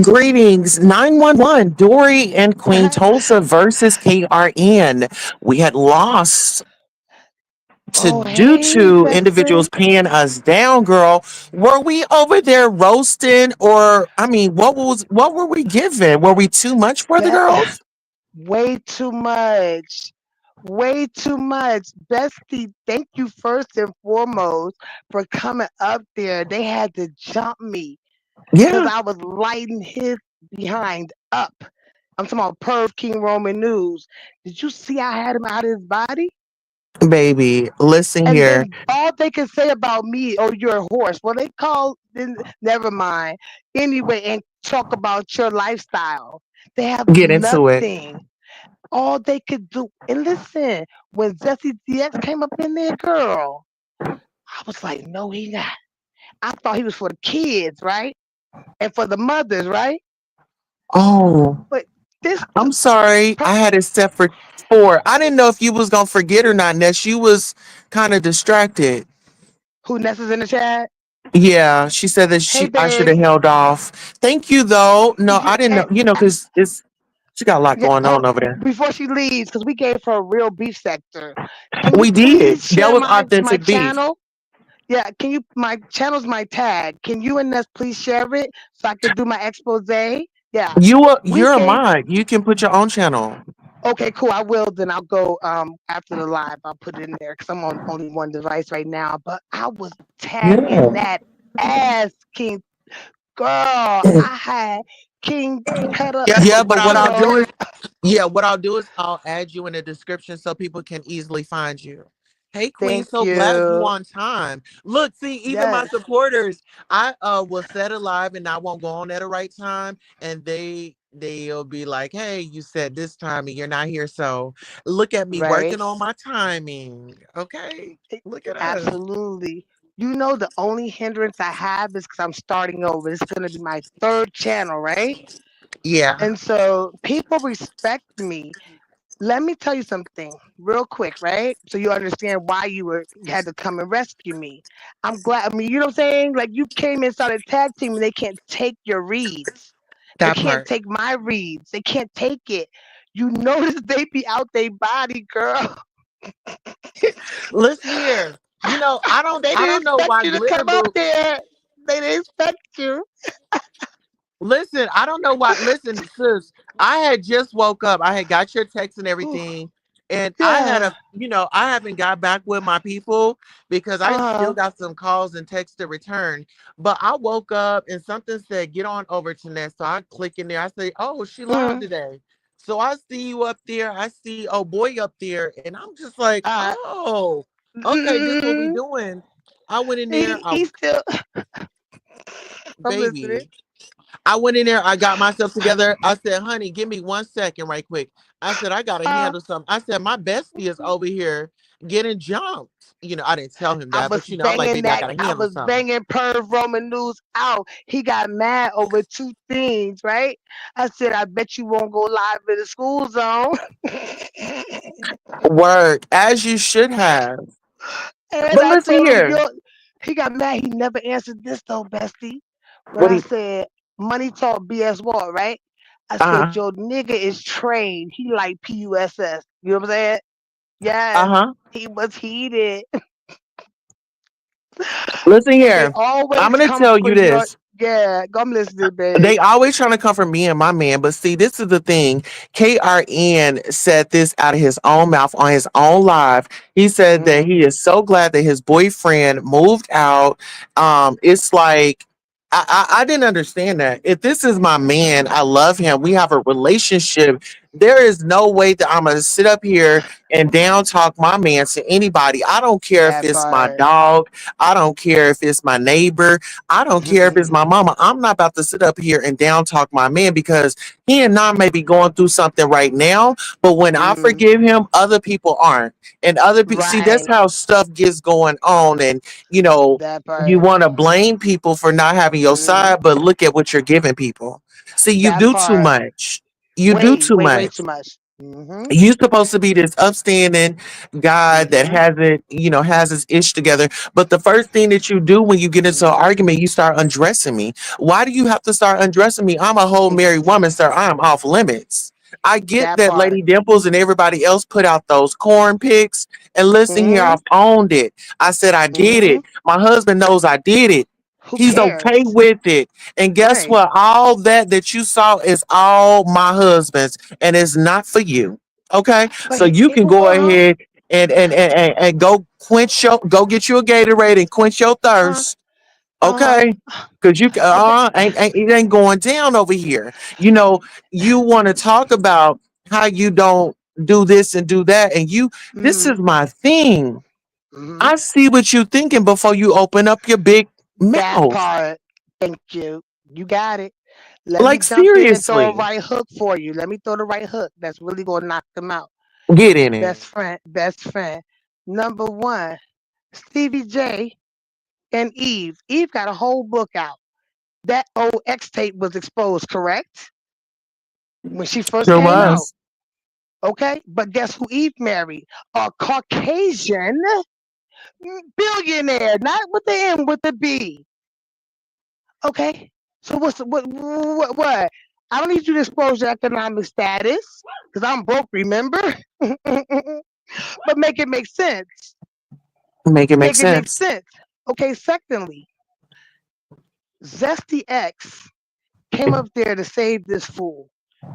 Greetings, 911. Dori and Queen Tulsa versus KRN. We had lost to Oh, due hey, to individuals bestie. paying us down, girl. Were we over there roasting, or I mean, what were we given? Were we too much for the Be- girls? way too much. Way too much. Bestie, thank you first and foremost for coming up there. They had to jump me because Yeah, I was lighting his behind up. I'm talking about Perv King Roman News. Did you see I had him out of his body? baby. Listen And here. then all they can say about me, oh, you're a horse. Well, they call, then never mind. Anyway, and talk about your lifestyle. They have Get into it. nothing. All they could do. And listen, when Jesse DX came up in there, girl, I was like, no, he not. I thought he was for the kids, right? And for the mothers, right? Oh, But this I'm sorry. per- I had it set for 4. I didn't know if you was gonna forget or not. Ness, you was kind of distracted. who Ness is in the chat? Yeah, she said that Hey, I should have babe. held off. Thank you though. No, Yeah, I didn't know. and, Because it's she got a lot yeah, going on over there. before she leaves, because we gave her a real beef sector. Can you We did. please That share was my authentic beef. channel? Yeah, can you? My channel's my tag. Can you and Ness please share it so I can do my expose? Yeah, we You're a gave. mod. You can put your own channel. Okay, cool. I will. Then I'll go after the live. I'll put it in there because I'm on only one device right now. But I was tagging Yeah. that ass, King girl. I had King Cutter. Yeah, but You know. what I'll do is I'll add you in the description so people can easily find you. Hey Queen, Thank so glad you you. on time. Look, see, even my Yes. supporters, I will set a live and I won't go on at the right time, and they'll be like, "Hey, you said this time and you're not here." So look at me Right. working on my timing. Okay, look at us. Absolutely. You know, the only hindrance I have is because I'm starting over. It's going to be my third channel, right? Yeah, And so people respect me. Let me tell you something real quick, right? So you understand why you had to come and rescue me. I'm glad. I mean, you know what I'm saying? Like you came and started tag teaming. They can't take your reads. They that can't part. take my reads. They can't take it. You notice they be out their body, girl. Listen here. I don't. They I didn't don't know expect why you to glitter come up boo. there. They didn't expect you. Listen, I don't know why. Listen, sis, I had just woke up. I had got your text and Ooh, everything. And yeah. I haven't got back with my people because I still Uh got some calls and texts to return. But I woke up and something said, get on over to Nest. So I click in there. I say, oh, she live huh. today. So I see you up there. I see oh boy up there. And I'm just like, Uh. oh, okay, this what we Mm, doing. I went in there, he still. I'm listening. baby. I went in there, I got myself together. I said, honey, give me 1 second right quick. I said, I gotta Uh, handle something. I said, my bestie is over here getting jumped. I didn't tell him I that, was but I'm like, banging baby, I that. gotta I handle was something. banging Perv Roman News out. He got mad over two things, right? I said, I bet you won't go live in the school zone. Work as you should have. And But I listen told him, here. yo, he got mad. He never answered this though, bestie. When What do I you said, money talk BS what, right? I said, uh-huh. your nigga is trained. He like PUSS. You know what I'm saying? Yes. Uh-huh. He was heated. Listen They here. I'm always gonna come tell for you your, this. yeah, I'm listening, babe. They always trying to come for me and my man, but see, this is the thing. KRN said this out of his own mouth on his own live. He said that Mm, he is so glad that his boyfriend moved out. It's like I didn't understand that. If this is my man, I love him. We have a relationship. There is no way that I'm gonna sit up here and down talk my man to anybody. I don't care if that it's my part. dog. I don't care if it's my neighbor. I don't care if it's my mama. I'm not about to sit up here and down talk my man because he and I may be going through something right now. But when I Mm, forgive him, other people aren't. And other people, see, that's right. how stuff gets going on. And, you know, That you part. want to blame people for not having your Mm, side, but look at what you're giving people. See, you that do too part. much. You do too Way too much. much. Mhm. You supposed to be this upstanding guy that Mhm. has his ish together. But the first thing that you do when you get into an Mhm. argument, you start undressing me. Why do you have to start undressing me? I'm a whole Mm, married woman, sir. I am off limits. I get that that part. Lady Dimples and everybody else put out those corn pics. And listen here, Mhm. I've owned it. I said I did Mhm. it. My husband knows I did it. Who He's okay cares? with it. And guess Right. what? All that you saw is all my husband's, and it's not for you. Okay, But so you can go uh ahead and go go get you a Gatorade and quench your huh. thirst. Uh Okay, huh. because you Okay. ain't it ain't going down over here. You know, you want to talk about how you don't do this and do that, and you this is Mhm. my thing. Mhm. I see what you thinking before you open up your big That mouth. part. Thank you. You got it. Let me Like jump in and throw a seriously, right hook for you. Let me throw the right hook. That's really gonna knock them out. get in Best it. friend. Best friend. Number one. Stevie J and Eve. Eve got a whole book out. That old X tape was exposed, correct? When she first Sure came out. was. Okay? But guess who Eve married? A Caucasian billionaire, not with the M, with the B. Okay? So what? I don't need you to expose your economic status because I'm broke, remember? But make it make sense. Make it make Make it make sense. sense. Okay, secondly, Zesty X came up there to save this fool.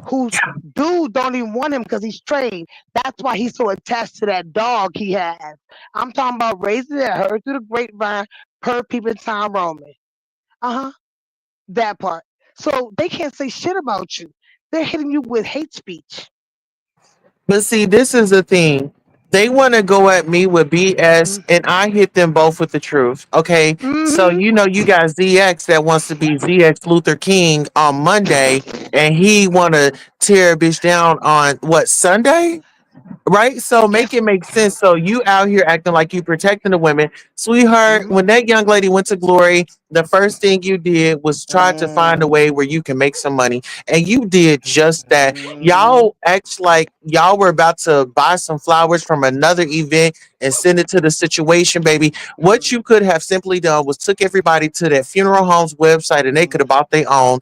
Who dude don't even want him because he's trained. That's why he's so attached to that dog he has. I'm talking about raising it, heard through the grapevine, per peeping Tom Roman. Uh huh. That part. So they can't say shit about you. They're hitting you with hate speech. But see, this is the thing. They want to go at me with BS, Mm-hmm. and I hit them both with the truth. Okay, so Mm-hmm. you got ZX that wants to be ZX Luther King on Monday, and he want to tear a bitch down on what Sunday? Right? So make Guess. it make sense. So you out here acting like you protecting the women. Sweetheart, Mm-hmm. when that young lady went to Glory, the first thing you did was try to find a Mm-hmm. way where you can make some money. And you did just that. Mm-hmm. Y'all act like y'all were about to buy some flowers from another event and send it to the situation, baby. What you could have simply done was took everybody to that funeral home's website and they could have bought their own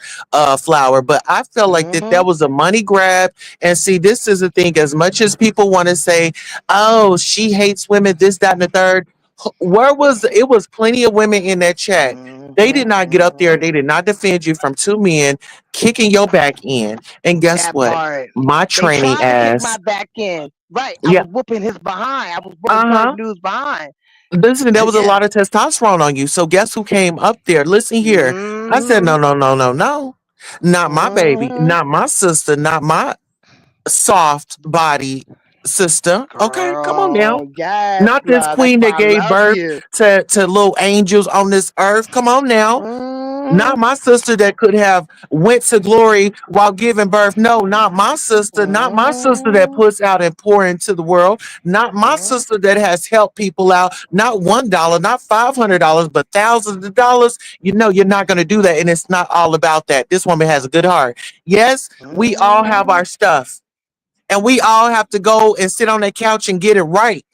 flower. But I felt like that Mm-hmm. was a money grab. And see, this is the thing. As much as people want to say, "Oh, she hates women," this, that, and the third. Where was it? Was plenty of women in that chat. They Mm-hmm. did not get up there. Mm-hmm. They did not defend you from two men kicking your back in. And guess That what? part. My They tranny tried to kick my ass. back in. Right. I Yeah. was whooping his behind. I was whooping Uh Perv huh. News behind. Listen, there was a Yeah. lot of testosterone on you. So guess who came up there? Listen here. I said, Mm-hmm. no, no, no, no, no. Not my baby. Mm-hmm. Not my sister. Not my soft body sister. Okay, come on now. Girl, yes, Not this love. That's queen why that I gave love birth you. to little angels on this earth. Come on now. Mm-hmm. Not my sister that could have went to glory while giving birth. No, not my sister. Not my sister that Mm-hmm. puts out and pour into the world. Not my Mm-hmm. sister that has helped people out. Not $1, not $500, but thousands of dollars. You know, you're not going to do that, and it's not all about that. This woman has a good heart. Yes, we all have Mm-hmm. our stuff, and we all have to go and sit on that couch and get it right.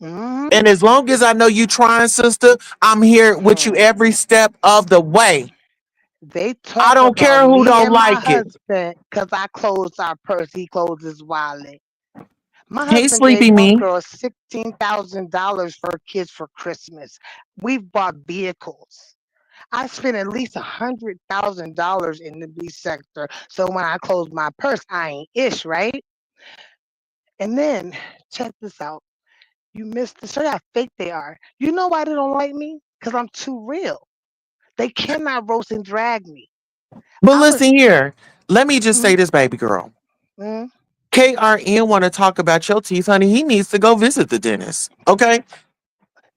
Mm-hmm. And as long as I know you trying, sister, I'm here with you Hmm. every step of the way. They I talk don't about care who me don't and my like it. husband because I closed our purse. He closed his wallet. My Hey, husband gave sleepy one me. girl $16,000 for her kids for Christmas. We've bought vehicles. I spent at least $100,000 in the B sector. So when I close my purse, I ain't ish, right? And then check this out. You missed the show you how fake they are. You know why they don't like me? Because I'm too real. They cannot roast and drag me. But I was listen here. Let me just mm, say this, baby girl. mm, KRN want to talk about your teeth, honey. He needs to go visit the dentist. Okay.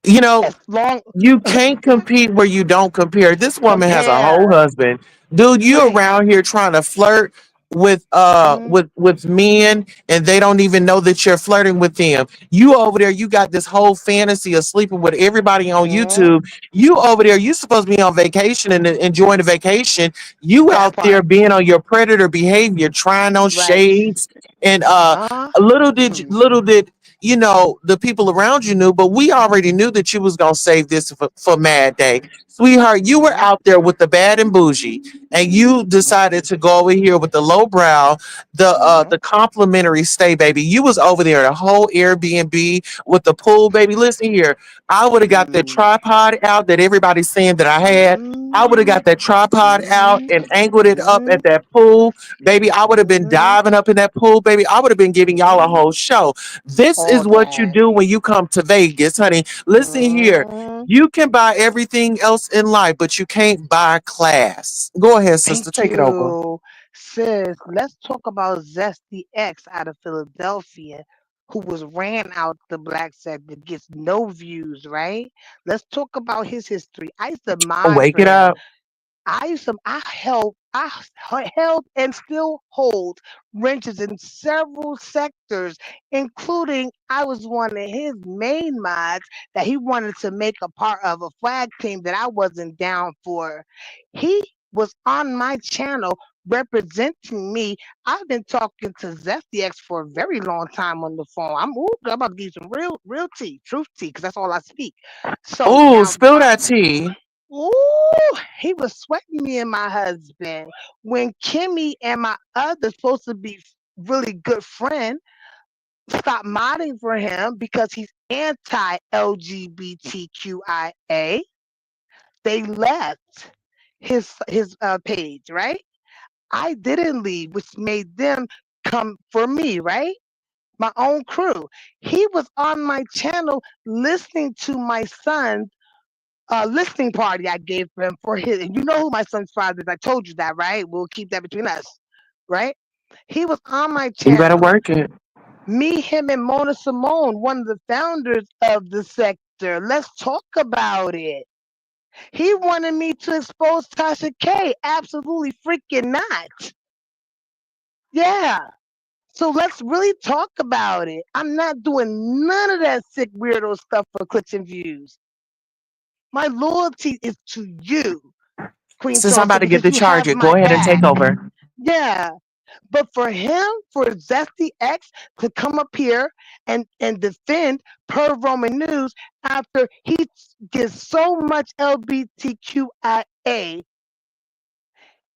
You know, as long you can't compete where you don't compare. This woman has a whole compare. husband. Dude, you Right. around here trying to flirt. Mm-hmm. with men, and they don't even know that you're flirting with them. You over there, you got this whole fantasy of sleeping with everybody on Mm-hmm. YouTube. You over there, you supposed to be on vacation and enjoying the vacation. You That out there part. being on your predator behavior, trying on Right. shades, and Uh-huh. little did you know the people around you knew, but we already knew that you was gonna save this for Mad Day. Sweetheart, you were Mm-hmm. out there with the bad and bougie, and you decided to go over here with the lowbrow, Mm-hmm. the complimentary stay, baby. You was over there the whole Airbnb with the pool, baby. Listen here, I would have got the tripod out that everybody's saying that I had. I would have Mm-hmm. got that tripod out Mm-hmm. and angled it up Mm-hmm. at that pool, baby. I would have been Mm-hmm. diving up in that pool, baby. I would have been giving y'all a Mm-hmm. whole show. This All is what you that. do when you come to Vegas, honey. Listen here. Mm-hmm. You can buy everything else in life, but you can't buy class. Go ahead, sister. Thank Take it over. you, sis. Let's talk about Zesty X out of Philadelphia, who was ran out the black sector, gets no views, right? Let's talk about his history. I used to mod Wake for it him. up. I held and still hold wrenches in several sectors, including I was one of his main mods that he wanted to make a part of a flag team that I wasn't down for. He was on my channel representing me. I've been talking to Zesty X for a very long time on the phone. I'm about to give you some real tea, truth tea, because that's all I speak. So Ooh, now spill that tea. Ooh, he was sweating me and my husband. When Kimmy and my other supposed to be really good friend stopped modding for him because he's anti LGBTQIA, they left his page, right? I didn't leave, which made them come for me, right? My own crew. He was on my channel listening to my son's listening party I gave for him for his. And you know who my son's father is. I told you that, right? We'll keep that between us, right? He was on my You better channel. work it. Me, him, and Mona Simone, one of the founders of the sector. Let's talk about it. He wanted me to expose Tasha K. Absolutely freaking not. Yeah. So let's really talk about it. I'm not doing none of that sick weirdo stuff for clicks and views. My loyalty is to you, Queen Since I'm about Tulsa, to get because the you have charger, go my ahead and take back. over. Yeah. But for him, for Zesty X to come up here and defend per Roman News after he gets so much LGBTQIA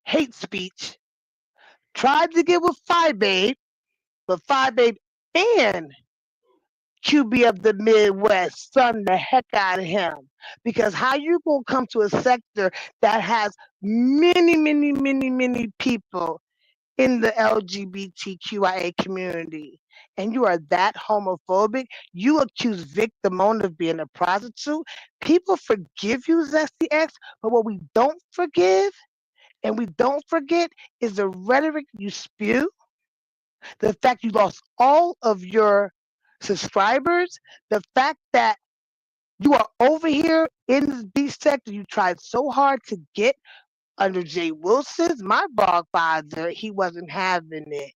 hate speech, tried to get with Phi Babe, but Phi Babe and QB of the Midwest son the heck out of him. Because how you gonna come to a sector that has many people in the LGBTQIA community and you are that homophobic, you accuse Vic Damone of being a prostitute. People forgive you, Zesty X, but what we don't forgive and we don't forget is the rhetoric you spew, the fact you lost all of your subscribers, the fact that you are over here in this beast sector you tried so hard to get under Jay Wilson's, my father, he wasn't having it.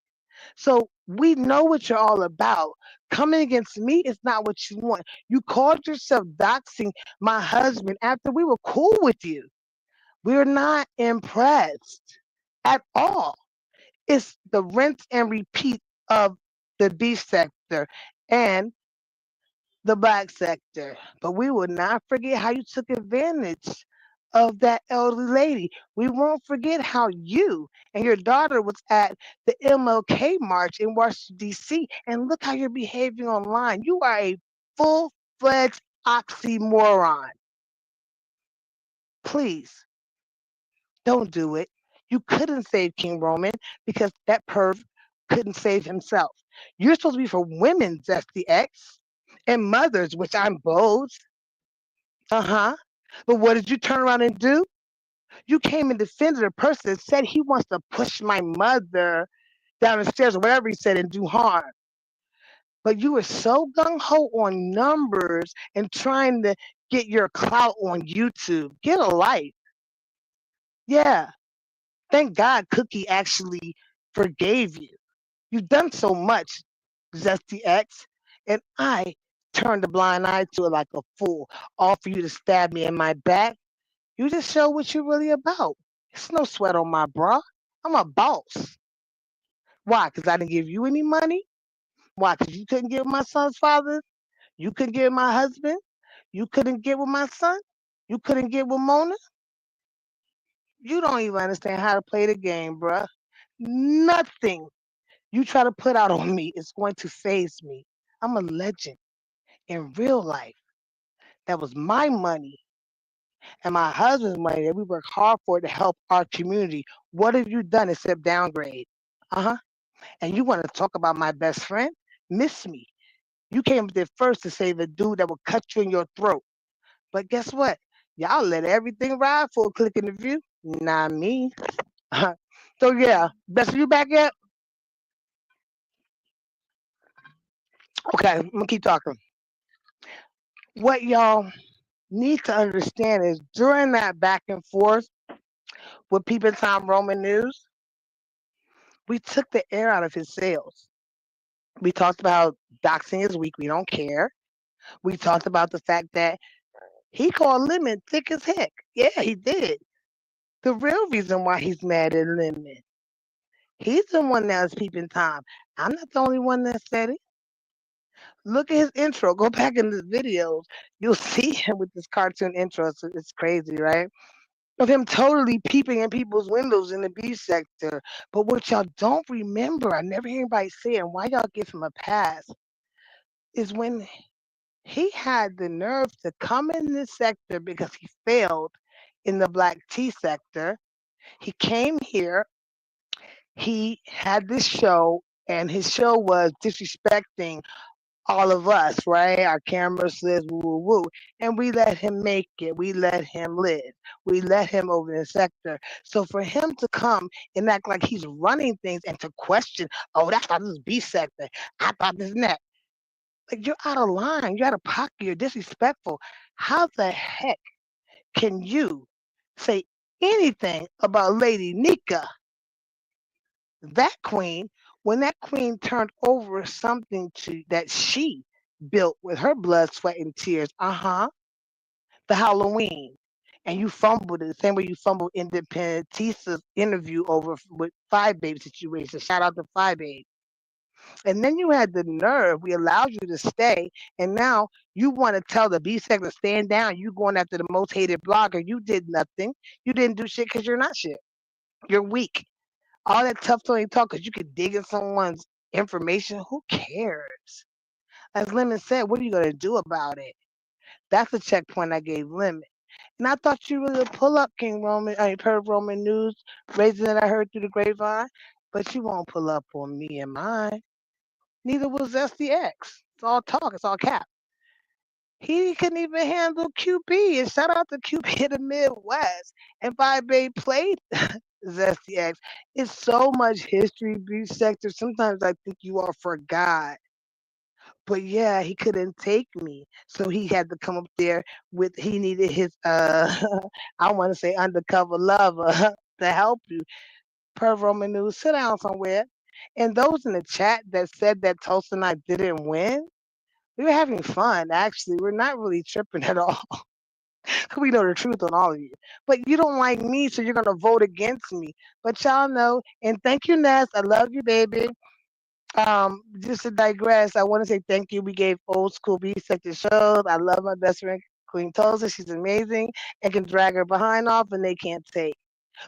So we know what you're all about. Coming against me is not what you want. You called yourself doxing my husband after we were cool with you. We're not impressed at all. It's the rinse and repeat of the beef sector and the black sector. But we will not forget how you took advantage of that elderly lady. We won't forget how you and your daughter was at the MLK March in Washington, D.C. And look how you're behaving online. You are a full fledged oxymoron. Please don't do it. You couldn't save King Roman because that perv couldn't save himself. You're supposed to be for women, Zesty X, and mothers, which I'm both. Uh huh. But what did you turn around and do? You came and defended a person that said he wants to push my mother down the stairs or whatever he said and do harm. But you were so gung ho on numbers and trying to get your clout on YouTube. Get a life. Yeah. Thank God Cookie actually forgave you. You've done so much, Zesty X, and I turned a blind eye to it like a fool, all for you to stab me in my back. You just show what you're really about. It's no sweat on my bra. I'm a boss. Why? Because I didn't give you any money? Why? Because you couldn't give my son's father? You couldn't give my husband? You couldn't get with my son? You couldn't get with Mona? You don't even understand how to play the game, bruh. Nothing you try to put out on me is going to phase me. I'm a legend in real life. That was my money and my husband's money that we work hard for to help our community. What have you done except downgrade? Uh huh. And you want to talk about my best friend? Miss me. You came up there first to save a dude that will cut you in your throat. But guess what? Y'all let everything ride for a click in the view. Not me. So yeah, best of you back yet? Okay, I'm gonna keep talking. What y'all need to understand is during that back and forth with Peeping Tom Roman News, we took the air out of his sails. We talked about doxing is weak. We don't care. We talked about the fact that he called Lemon thick as heck. Yeah, he did. The real reason why he's mad at Lemon, he's the one that was peeping Tom. I'm not the only one that said it. Look at his intro. Go back in the videos. You'll see him with this cartoon intro. It's crazy, right? Of him totally peeping in people's windows in the B sector. But what y'all don't remember, I never hear anybody say it, and why y'all give him a pass, is when he had the nerve to come in this sector because he failed in the black tea sector. He came here, he had this show, and his show was disrespecting all of us, right? Our camera says woo woo woo. And we let him make it. We let him live. We let him over the sector. So for him to come and act like he's running things and to question, oh, that's thought this was B sector. I thought this and that. Like you're out of line. You're out of pocket. You're disrespectful. How the heck can you say anything about Lady Nika, that queen, when that queen turned over something to that she built with her blood, sweat, and tears? The Halloween. And you fumbled it the same way you fumbled Independent Tisa's interview over with Five Baby situation. Shout out to Five Baby. And then you had the nerve. We allowed you to stay, and now you want to tell the B sector stand down. You going after the most hated blogger. You did nothing. You didn't do shit because you're not shit. You're weak. All that tough talk because you could dig in someone's information. Who cares? As Lemon said, what are you gonna do about it? That's the checkpoint I gave Lemon. And I thought you were the pull up King Roman, I mean, per Roman news, raising that I heard through the grapevine. But you won't pull up on me and mine. Neither was SDX. It's all talk. It's all cap. He couldn't even handle QB. And shout out to QB in the Midwest. And Five Bay played Zesty X. It's so much history, B sector. Sometimes I think you all forgot. But yeah, he couldn't take me. So he had to come up there with he needed his I wanna say undercover lover to help you. Per Roman news, sit down somewhere. And those in the chat that said that Tulsa and I didn't win, we were having fun actually. We're not really tripping at all. We know the truth on all of you. But you don't like me, so you're gonna vote against me. But y'all know, and thank you, Ness. I love you, baby. Just to digress, I want to say thank you. We gave old school B sector shows. I love my best friend Queen Tulsa. She's amazing and can drag her behind off and they can't take.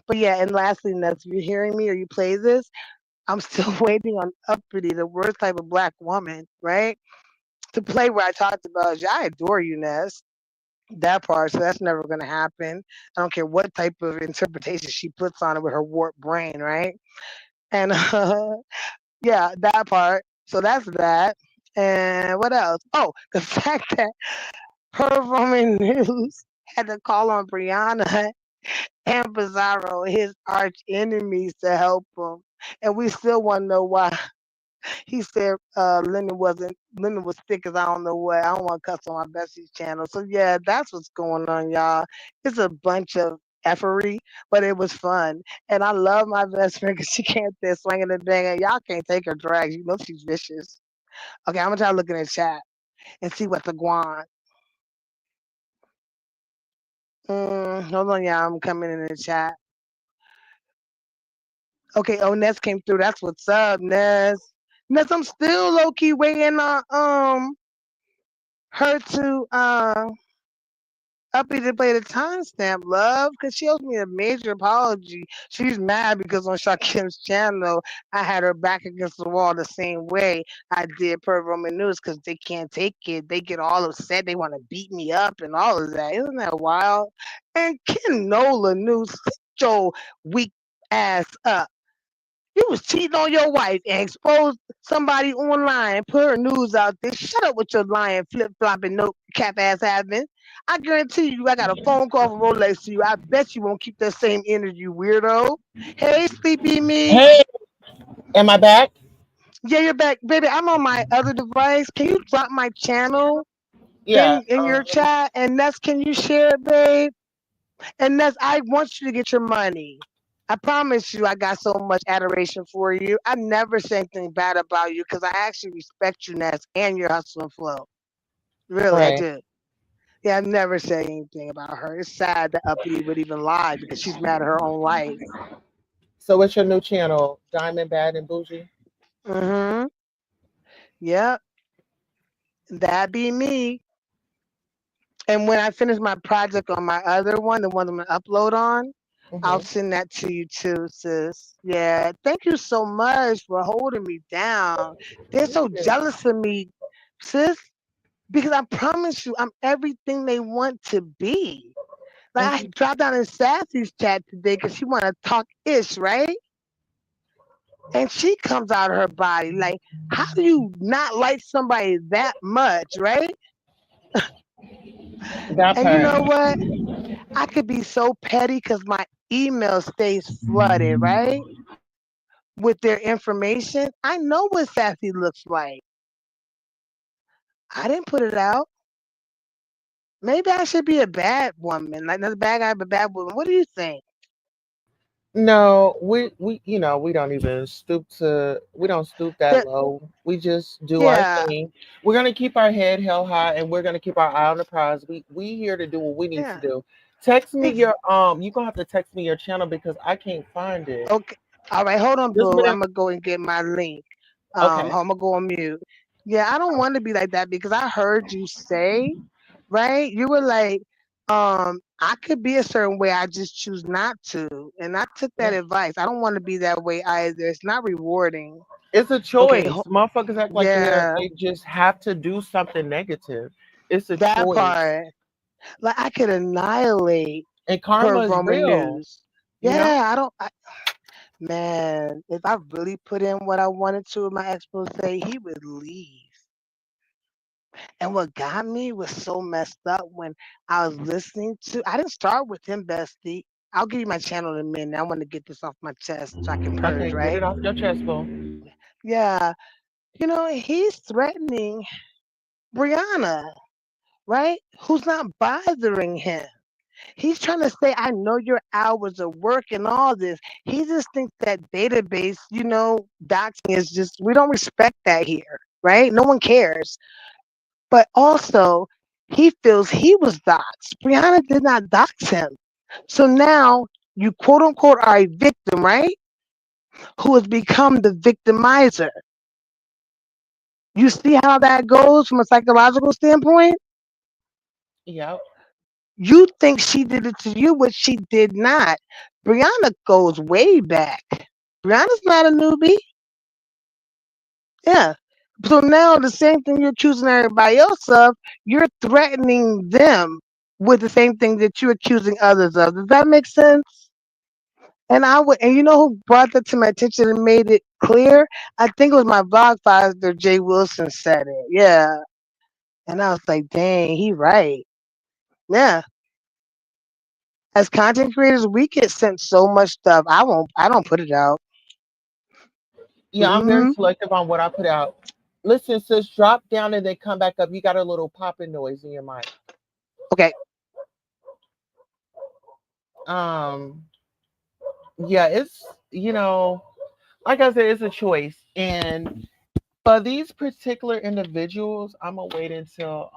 But yeah, and lastly, Nuts, if you're hearing me or you play this, I'm still waiting on Uppity, the worst type of black woman, right? To play where I talked about, yeah, I adore you, Ness. That part, so that's never gonna happen. I don't care what type of interpretation she puts on it with her warped brain, right? And yeah, that part. So that's that. And what else? Oh, the fact that her Roman News had to call on Brianna and Bizarro, his arch enemies, to help him. And we still want to know why he said Lennon was thick as I don't know what. I don't want to cuss on my bestie's channel. So yeah, that's what's going on, y'all. It's a bunch of effery, but it was fun. And I love my best friend because she can't stand swinging the bang, and y'all can't take her drags. You know she's vicious. Okay, I'm gonna try to look in the chat and see what's a guan. Hold on, y'all. I'm coming in the chat. Okay, oh Ness came through. That's what's up, Ness. Ness, I'm still low key waiting on her to Uppy to play the timestamp, love, because she owes me a major apology. She's mad because on Shakim's channel, I had her back against the wall the same way I did per Roman News because they can't take it. They get all upset. They want to beat me up and all of that. Isn't that wild? And Ken Nola News, sit your weak ass up. You was cheating on your wife and exposed somebody online and put her news out there. Shut up with your lying, flip flopping, no cap ass having. I guarantee you, I got a phone call from Rolex to you. I bet you won't keep that same energy, you weirdo. Hey, sleepy me. Hey, am I back? Yeah, you're back, baby. I'm on my other device. Can you drop my channel Yeah. in your chat? And Ness, can you share it, babe? And Ness, I want you to get your money. I promise you, I got so much adoration for you. I never say anything bad about you because I actually respect you, Ness, and your hustle and flow. Really, I Right. do. Yeah, I never say anything about her. It's sad that Uppity would even lie because she's mad at her own life. So what's your new channel? Diamond Bad and Bougie? Mm-hmm. Yep, that be me. And when I finish my project on my other one, the one I'm gonna upload on, I'll Mm-hmm. send that to you too, sis. Yeah. Thank you so much for holding me down. They're so jealous of me, sis, because I promise you, I'm everything they want to be. Like I Mm-hmm. dropped down in Sassy's chat today because she want to talk ish, right? And she comes out of her body. Like, how do you not like somebody that much, right? That And you part. know what? I could be so petty because my email stays flooded, right? With their information. I know what Sassy looks like. I didn't put it out. Maybe I should be a bad woman, like not a bad guy, but bad woman. What do you think? No, we don't even we don't stoop that That, low. We just do our yeah, thing. We're gonna keep our head held high and we're gonna keep our eye on the prize. We here to do what we need to yeah. do. Text me Ex- your you gonna have to text me your channel because I can't find it. okay. All right, hold on, Just boo. I'm whatever. gonna go and get my link. Okay. I'm gonna go on mute. Yeah, I don't want to be like that because I heard you say, right? You were like, I could be a certain way, I just choose not to. And I took that Yeah. advice. I don't want to be that way either. It's not rewarding. It's a Okay, choice. Motherfuckers act like yeah, they just have to do something negative. It's a that choice. part. Like I could annihilate And per karma is Roman real, news. you know? Yeah, I don't. Man, if I really put in what I wanted to in my expose, he would leave. And what got me was so messed up when I was listening to. I didn't start with him, bestie. I'll give you my channel in a minute. I want to get this off my chest so I can purge, Okay, get right? it off your chest, boo. Yeah, he's threatening Brianna, right? Who's not bothering him. He's trying to say, I know your hours of work and all this. He just thinks that database, doxing is just, we don't respect that here, right? No one cares. But also, he feels he was doxxed. Brianna did not dox him. So now you quote unquote are a victim, right? Who has become the victimizer. You see how that goes from a psychological standpoint? Yep. You think she did it to you, which she did not. Brianna goes way back. Brianna's not a newbie. Yeah. So now the same thing you're accusing everybody else of, you're threatening them with the same thing that you're accusing others of. Does that make sense? And you know who brought that to my attention and made it clear? I think it was my vlog father, Jay Wilson, said it. Yeah. And I was like, dang, he right. Yeah. As content creators, we get sent so much stuff. I don't put it out. Yeah, I'm very Hmm. selective on what I put out. Listen, sis, drop down and then come back up. You got a little popping noise in your mic. Okay. Um, yeah, it's like I said, it's a choice. And for these particular individuals, I'm gonna wait until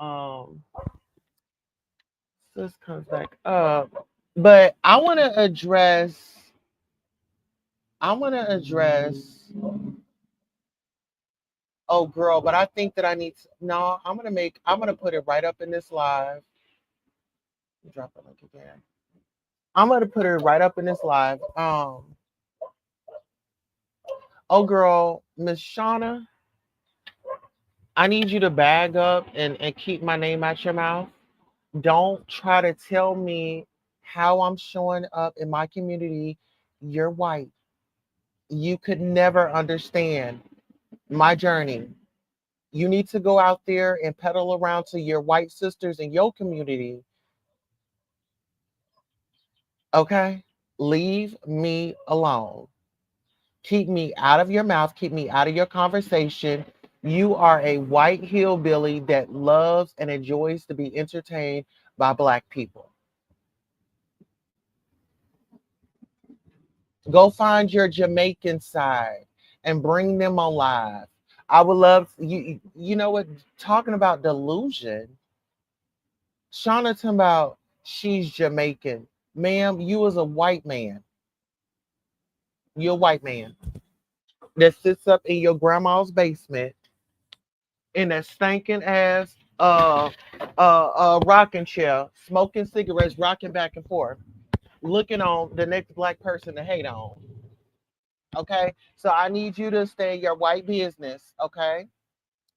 this comes back up. But I wanna address oh girl, but I think that I need to, no, I'm gonna put it right up in this live. Drop the link again. I'm gonna put it right up in this live. Oh girl, Miss Shauna, I need you to bag up and keep my name out your mouth. Don't try to tell me how I'm showing up in my community. You're white. You could never understand my journey. You need to go out there and pedal around to your white sisters in your community. Okay? Leave me alone. Keep me out of your mouth. Keep me out of your conversation. You are a white hillbilly that loves and enjoys to be entertained by black people. Go find your Jamaican side and bring them alive. I would love you. You know what? Talking about delusion, Shauna talking about she's Jamaican. Ma'am, you was a white man. You're a white man that sits up in your grandma's basement in that stinking ass rocking chair, smoking cigarettes, rocking back and forth, looking on the next black person to hate on. Okay, so I need you to stay in your white business. Okay,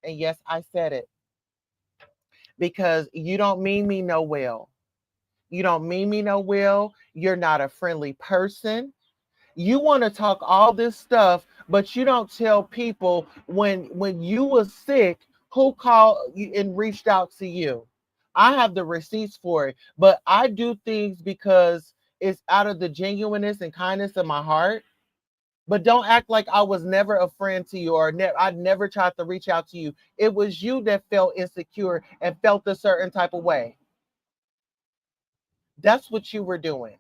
and yes, I said it because you don't mean me no well. You don't mean me no well. You're not a friendly person. You want to talk all this stuff, but you don't tell people when you was sick who called you and reached out to you. I have the receipts for it, but I do things because it's out of the genuineness and kindness of my heart. But don't act like I was never a friend to you or I never tried to reach out to you. It was you that felt insecure and felt a certain type of way. That's what you were doing.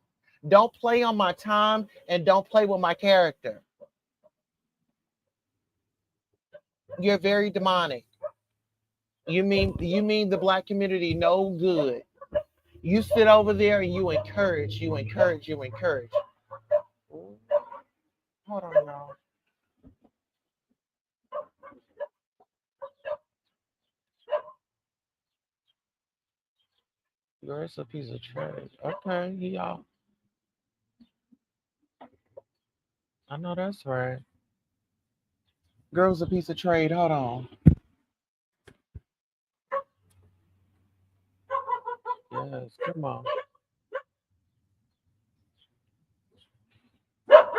Don't play on my time and don't play with my character. You're very demonic. You mean the black community no good. You sit over there and you encourage. Ooh, hold on, y'all. Yours a piece of trash. Okay, y'all. I know that's right. Girl's a piece of trade. Hold on. Yes, come on.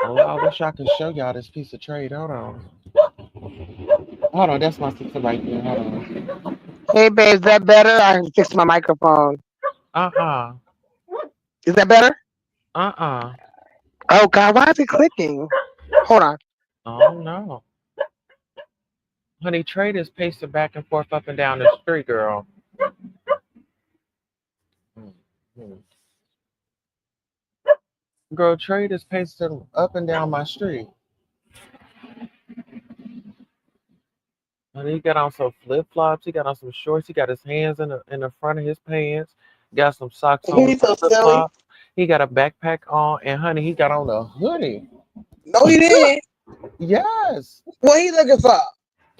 Oh, I wish I could show y'all this piece of trade. Hold on. Hold on, that's my sister right there. Hold on. Hey, babe, is that better? I fixed my microphone. Uh-uh. Is that better? Uh-uh. Oh God, why is it clicking? Hold on. Oh no. Honey, trade is pacing back and forth up and down the street, girl. Mhm. Girl, trade is pacing up and down my street. And he got on some flip flops. He got on some shorts. He got his hands in the front of his pants. Got some socks on with He's some so flip silly. flops. He got a backpack on, and honey, he got on a hoodie. No, he didn't. Yes, What he looking for?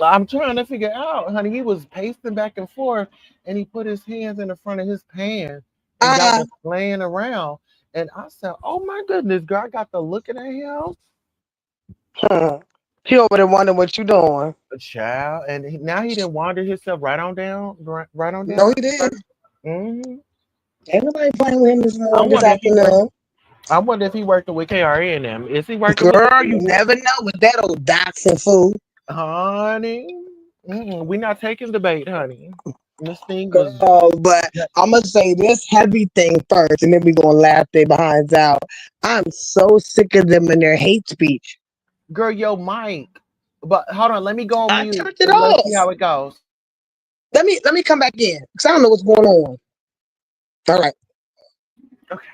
I'm trying to figure out, honey. He was pacing back and forth, and he put his hands in the front of his pants and got Uh to playing around. And I said, "Oh my goodness, girl!" I got to looking at him, uh He over there wondering what you doing. a child, and now he didn't wander himself right on down, right on No, down. he didn't. Hmm. Ain't nobody playing with him this I morning, this wonder if he worked. afternoon. I wonder if he working with KRA and them. Is he working with them? Girl, you never know with that old Dachshund fool. Honey, we not taking the bait, honey. This thing was, Girl, but I'm gonna say this heavy thing first, and then we gonna laugh their behinds out. I'm so sick of them and their hate speech. girl, yo, Mike. But hold on, let me go on I mute turned it and let's see off. how it goes. Let me come back in because I don't know what's going on. All right. Okay.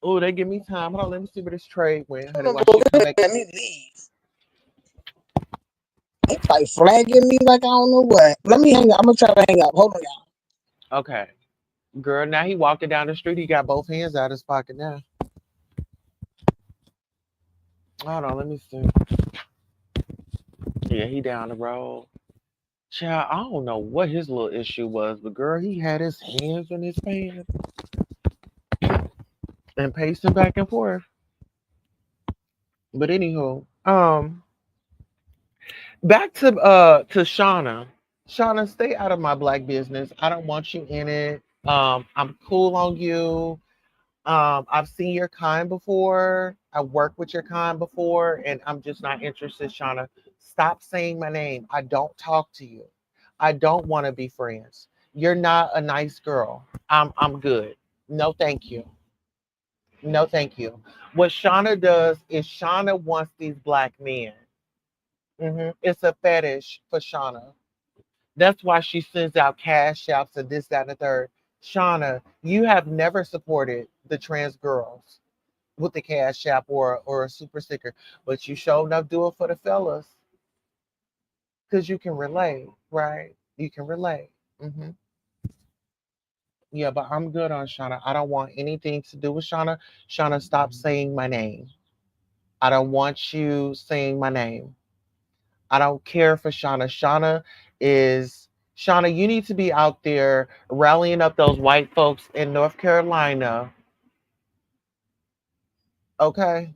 Oh, they give me time. Hold on, let me see where this trade went, honey. Hold While on, boo. she come back. Let me leave. They like flagging me like I don't know what. Let me hang up. I'm gonna try to hang up. Hold on, y'all. Okay, girl. Now he walking down the street. He got both hands out his pocket now. Hold on, let me see. Yeah, he down the road. Child, I don't know what his little issue was, but girl, he had his hands in his pants and pacing back and forth. But anywho, back to Shauna. Shauna, stay out of my black business. I don't want you in it. I'm cool on you. I've seen your kind before. I worked with your kind before, and I'm just not interested, Shauna. Stop saying my name. I don't talk to you. I don't want to be friends. You're not a nice girl. I'm good. No, thank you. No, thank you. What Shauna does is Shauna wants these black men. It's a fetish for Shauna. That's why she sends out cash apps and this, that, and the third. Shauna, you have never supported the trans girls with the cash app or a super sticker, but you sure enough do it for the fellas because you can relate, right? You can relate. hmm Yeah, but I'm good on Shauna. I don't want anything to do with Shauna. Shauna, stop saying my name. I don't want you saying my name. I don't care for Shauna. Is Shauna, you need to be out there rallying up those white folks in North Carolina. Okay?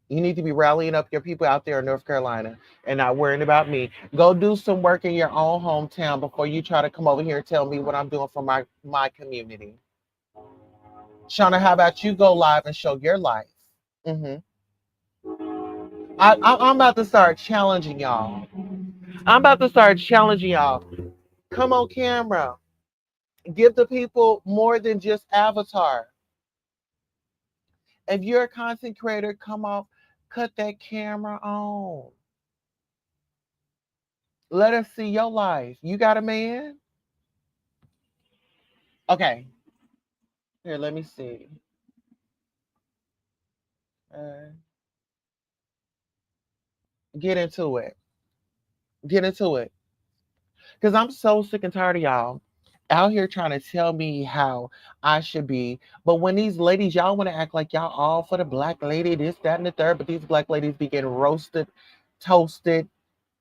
You need to be rallying up your people out there in North Carolina and not worrying about me. Go do some work in your own hometown before you try to come over here and tell me what I'm doing for my community. Shauna, how about you go live and show your life? hmm I'm about to start challenging y'all. I'm about to start challenging y'all. Come on camera. Give the people more than just avatar. If you're a content creator, come off, cut that camera on. Let us see your life. You got a man? Okay. Here, let me see. Uh, get into it. Get into it. Because I'm so sick and tired of y'all out here trying to tell me how I should be. But when these ladies, y'all want to act like y'all all for the black lady, this, that, and the third, but these black ladies be getting roasted, toasted,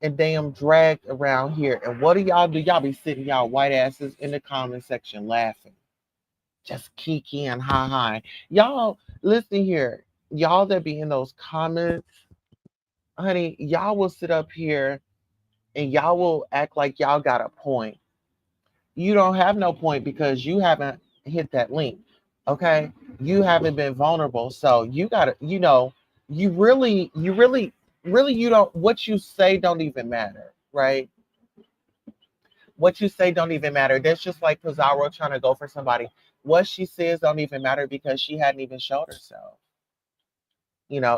and damn dragged around here. And what do y'all do? Y'all be sitting y'all white asses in the comment section laughing. Just kikiing, ha ha. Y'all, listen here. Y'all that be in those comments, honey, y'all will sit up here and y'all will act like y'all got a point. You don't have no point because you haven't hit that link. Okay? You haven't been vulnerable. So you gotta, really you don't what you say don't even matter, right? What you say don't even matter. That's just like Pizarro trying to go for somebody. What she says don't even matter because she hadn't even showed herself.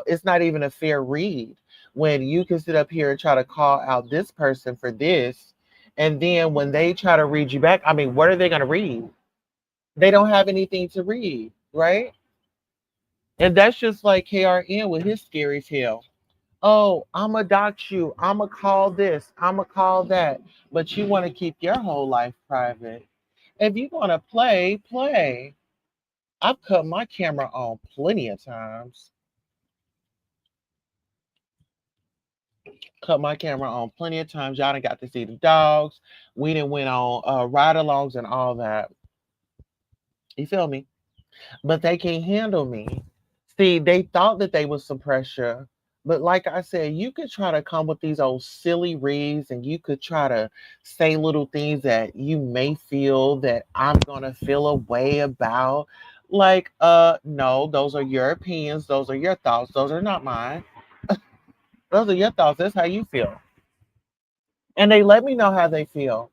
It's not even a fair read when you can sit up here and try to call out this person for this. And then when they try to read you back, I mean, what are they going to read? They don't have anything to read, right? And that's just like KRN with his scary tale. Oh, I'm going to dox you. I'm going to call this. I'm going to call that. But you want to keep your whole life private. If you want to play, play. I've cut my camera on plenty of times. Cut my camera on plenty of times. Y'all done got to see the dogs. We done went on ride alongs and all that. You feel me? But they can't handle me. See, they thought that they was some pressure. But like I said, you could try to come with these old silly reads and you could try to say little things that you may feel that I'm gonna feel a way about. Like, no, those are your opinions, those are your thoughts, those are not mine. Those are your thoughts. That's how you feel. And they let me know how they feel.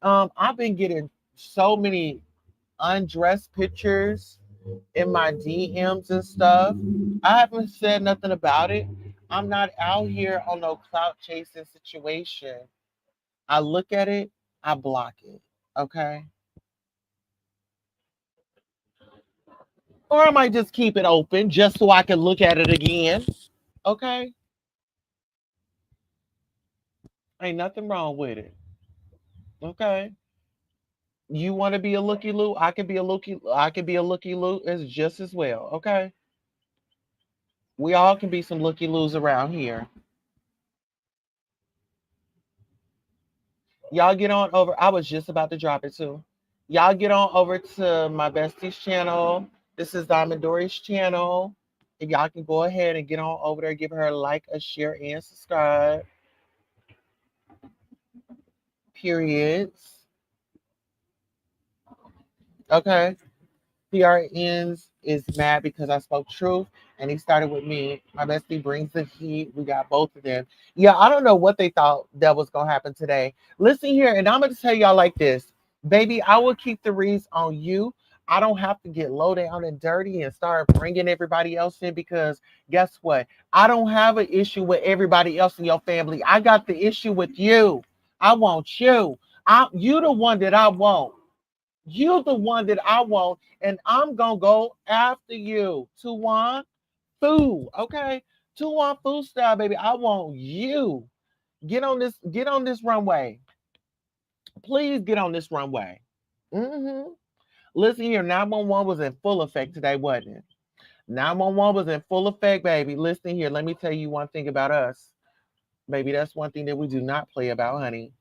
I've been getting so many undressed pictures in my DMs and stuff. I haven't said nothing about it. I'm not out here on no clout chasing situation. I look at it, I block it. Okay. Or I might just keep it open just so I can look at it again. Okay? Ain't nothing wrong with it. Okay? You want to be a looky loo? I can be a looky loo as just as well. Okay? We all can be some looky loos around here. Y'all get on over. I was just about to drop it too. Y'all get on over to my bestie's channel. This is Diamond Dori's channel. If y'all can go ahead and get on over there, give her a like, a share, and subscribe. Periods. Okay. PRNs is mad because I spoke truth and he started with me. My bestie brings the heat. We got both of them. Yeah, I don't know what they thought that was going to happen today. Listen here, and I'm going to tell y'all like this. Baby, I will keep the reads on you. I don't have to get low down and dirty and start bringing everybody else in because guess what? I don't have an issue with everybody else in your family. I got the issue with you. I want you. You the one that I want. You're the one that I want, and I'm gonna go after you. Tuwan Fu, okay? Tuwan Fu style, baby. I want you. Get on this runway. Please get on this runway. Mm-hmm. Listen here, 911 was in full effect today, wasn't it? 911 was in full effect, baby. Listen here, let me tell you one thing about us. Baby, that's one thing that we do not play about, honey.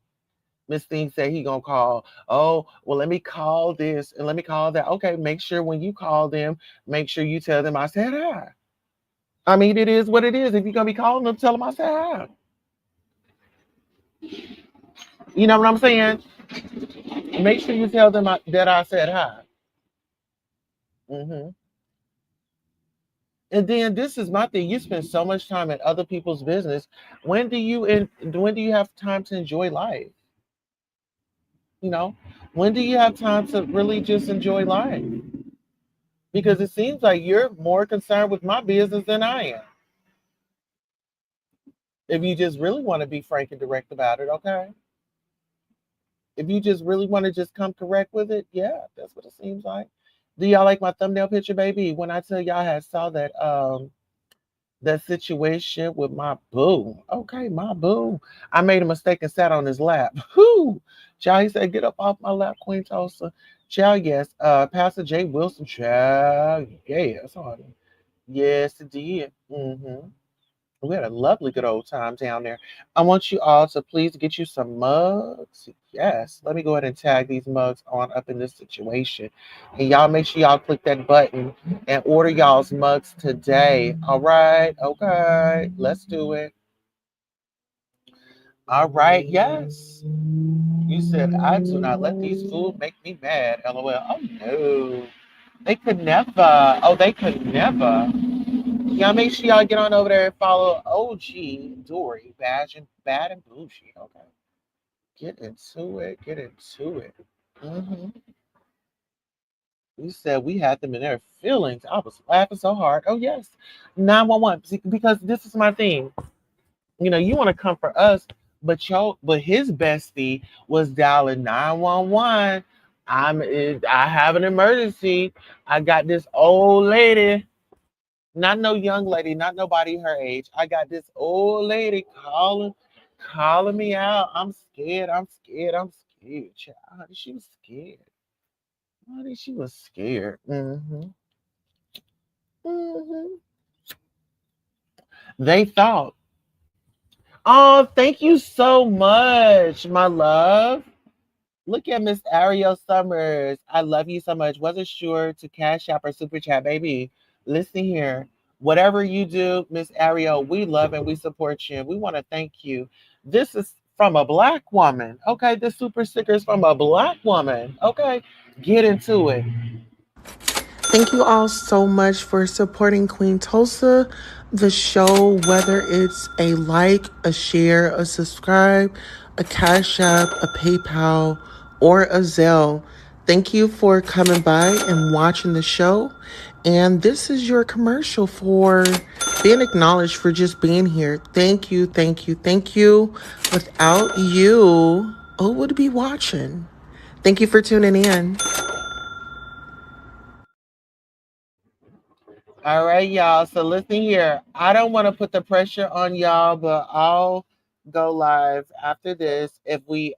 Miss Thing said he gonna call. Oh, well, let me call this and let me call that. Okay, make sure when you call them, make sure you tell them I said hi. I mean, it is what it is. If you're gonna be calling them, tell them I said hi. You know what I'm saying? Make sure you tell them that I said hi. Hmm. And then this is my thing. You spend so much time in other people's business. When do you have time to enjoy life? You know, when do you have time to really just enjoy life? Because it seems like you're more concerned with my business than I am. If you just really want to be frank and direct about it, okay? If you just really want to just come correct with it, yeah, that's what it seems like. Do y'all like my thumbnail picture, baby? When I tell y'all I had saw that situation with my boo. Okay, my boo. I made a mistake and sat on his lap. Whoo! Child, he said, get up off my lap, Queen Tulsa. Child, yes. Pastor J. Wilson, child, yes, honey. Yes, it did. Mm-hmm. We had a lovely good old time down there. I want you all to please get you some mugs. Yes, let me go ahead and tag these mugs on up in this situation. And y'all make sure y'all click that button and order y'all's mugs today. All right, okay, let's do it. All right, yes. You said I do not let these fools make me mad. LOL. Oh no. They could never. Oh, they could never. Y'all make sure y'all get on over there and follow OG Dori, bad and bougie. Okay. Get into it. Get into it. Hmm. You said we had them in their feelings. I was laughing so hard. Oh yes. 911. See, because this is my thing. You know, you want to come for us, but his bestie was dialing 911. I have an emergency. I got this old lady. Not no young lady, not nobody her age. I got this old lady calling me out. I'm scared. I'm scared. I'm scared. Child, she was scared. Honey, she was scared. Hmm. Hmm. They thought, oh, thank you so much, my love. Look at Miss Ariel Summers. I love you so much. Wasn't sure to cash app or super chat, baby. Listen here. Whatever you do, Miss Ariel, we love and we support you. We want to thank you. This is from a black woman. Okay, this super sticker is from a black woman. Okay, get into it. Thank you all so much for supporting Queen Tulsa, the show, whether it's a like, a share, a subscribe, a Cash App, a PayPal, or a Zelle. Thank you for coming by and watching the show. And this is your commercial for being acknowledged for just being here. Thank you, thank you, thank you. Without you, who would be watching? Thank you for tuning in. All right, y'all. So listen here. I don't want to put the pressure on y'all, but I'll go live after this if we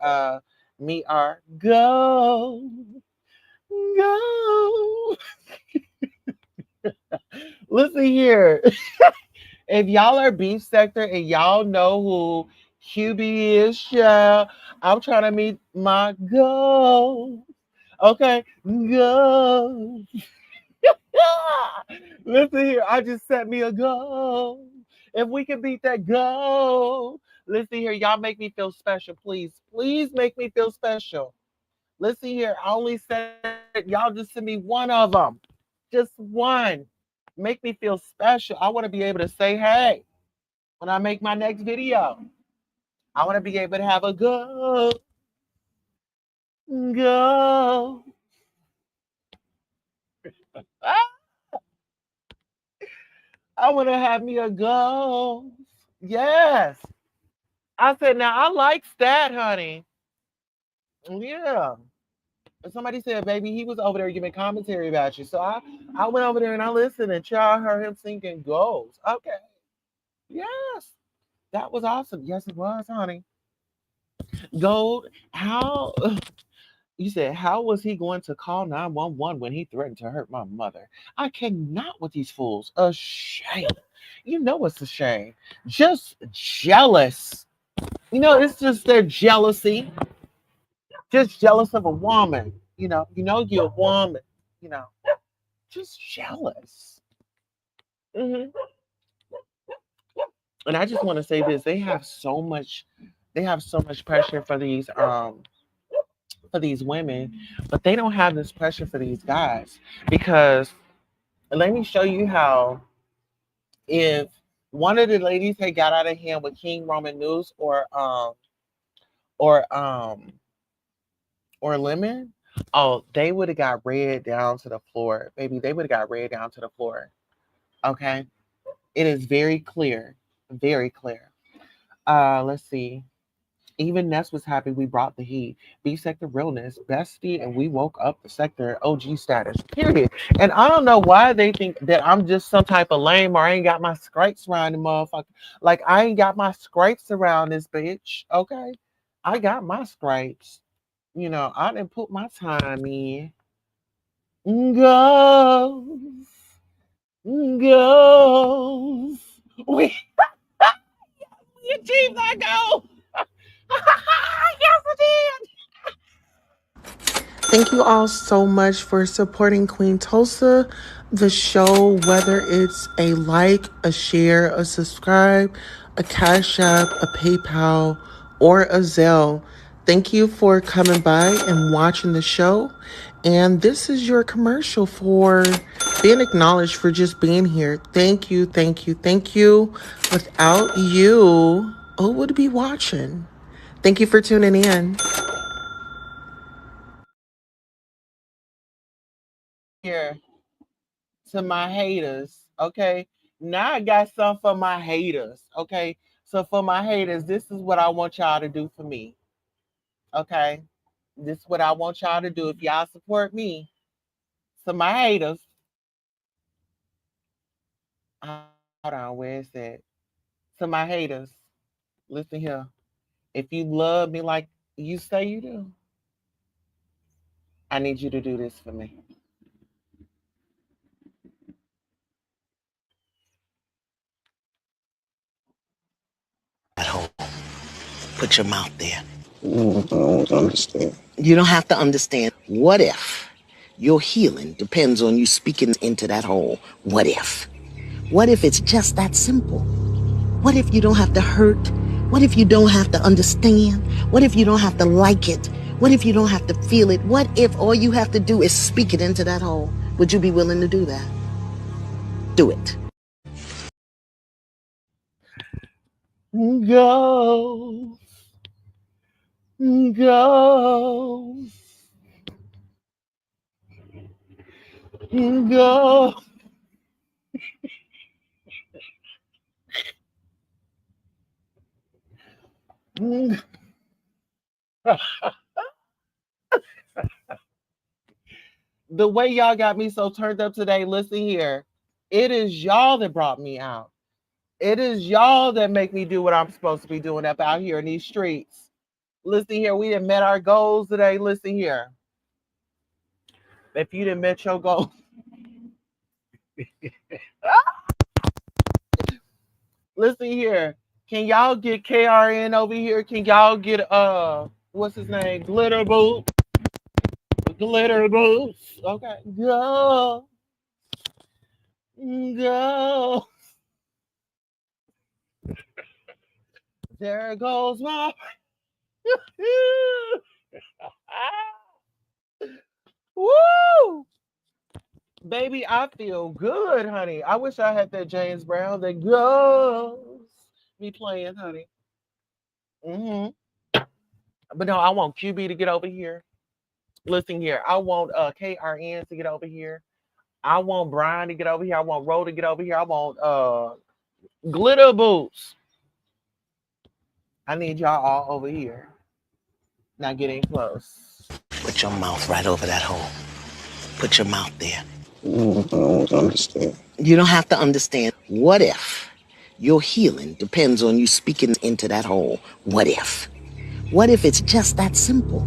meet our go. Listen here. If y'all are beef sector and y'all know who QB is, yeah, I'm trying to meet my goal. Okay, go. Listen here, I just set me a goal. If we can beat that goal, listen here, y'all make me feel special, please. Please make me feel special. Listen here, I only said it. Y'all just send me one of them, just one. Make me feel special. I want to be able to say, hey, when I make my next video, I want to be able to have a go. Ah, I want to have me a go. Yes. I said, now I like that, honey. Yeah. And somebody said, baby, he was over there giving commentary about you. So I went over there and I listened and y'all heard him singing goals. Okay. Yes. That was awesome. Yes, it was, honey. Gold. How you said, how was he going to call 911 when he threatened to hurt my mother? I cannot with these fools. A shame. You know it's a shame. Just jealous. It's just their jealousy. Just jealous of a woman. You're a woman. You know, just jealous. hmm And I just want to say this: they have so much pressure for these women, but they don't have this pressure for these guys because let me show you how if one of the ladies had got out of hand with King Roman News or or Lemon, oh, they would have got red down to the floor, baby. They would have got red down to the floor. Okay, it is very clear, very clear. Let's see. Even Ness was happy we brought the heat. B sector realness, bestie, and we woke up the sector OG status. Period. And I don't know why they think that I'm just some type of lame or I ain't got my scrapes around the motherfucker. Like I ain't got my scrapes around this bitch. Okay. I got my scrapes. I didn't put my time in. Goes. Goes. We, we achieved our goal. Yes, I did. Thank you all so much for supporting Queen Tulsa, the show, whether it's a like, a share, a subscribe, a Cash App, a PayPal, or a Zelle. Thank you for coming by and watching the show. And this is your commercial for being acknowledged for just being here. Thank you, thank you, thank you. Without you, who would be watching? Thank you for tuning in. Here to my haters, okay? Now I got some for my haters, okay? So for my haters, this is what I want y'all to do for me, okay? This is what I want y'all to do if y'all support me. So my haters, hold on, where is it? To my haters, listen here. If you love me like you say you do, I need you to do this for me. Go, go, go. The way y'all got me so turned up today, listen here. It is y'all that brought me out. It is y'all that make me do what I'm supposed to be doing up out here in these streets. Listen here, we didn't met our goals today. Listen here. If you didn't met your goals, listen here. Can y'all get KRN over here? Can y'all get what's his name? Glitter boots. Glitter boots. Okay. Go. Go. There goes my woo. Baby, I feel good, honey. I wish I had that James Brown that goes me playing, honey. Hmm. But no, I want QB to get over here. Listen here, I want KRN to get over here. I want Brian to get over here. I want Ro to get over here. I want Glitter Boots. I need y'all all over here. Now get in close. Put your mouth right over that hole. Put your mouth there. I don't understand. You don't have to understand. What if your healing depends on you speaking into that hole? What if? What if it's just that simple?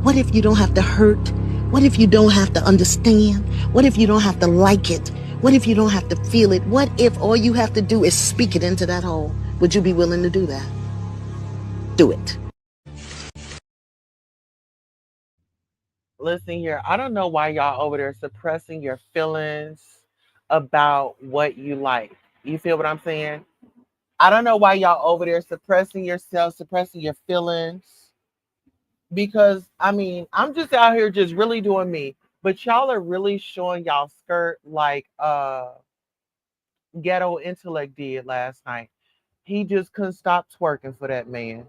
What if you don't have to hurt? What if you don't have to understand? What if you don't have to like it? What if you don't have to feel it? What if all you have to do is speak it into that hole? Would you be willing to do that? Do it. Listen here, I don't know why y'all over there suppressing your feelings about what you like. You feel what I'm saying? I don't know why y'all over there suppressing yourself, suppressing your feelings. Because I mean, I'm just out here just really doing me. But y'all are really showing y'all skirt like Ghetto Intellect did last night. He just couldn't stop twerking for that man.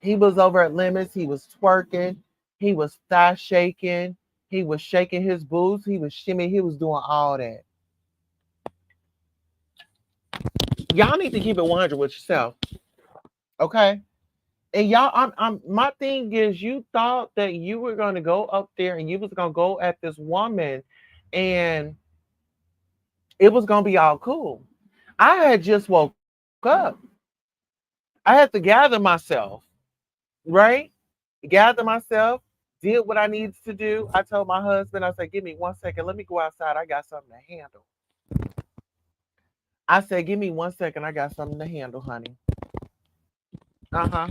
He was over at Limits, he was twerking, he was thigh shaking, he was shaking his boobs, he was shimmying, he was doing all that. Y'all need to keep it 100 with yourself, okay? And y'all, I'm. My thing is, you thought that you were gonna go up there and you was gonna go at this woman, and it was gonna be all cool. I had just woke up. I had to gather myself, right? Gather myself, did what I needed to do. I told my husband, I said, "Give me 1 second. Let me go outside. I got something to handle." I said, "Give me 1 second. I got something to handle, honey." Uh huh.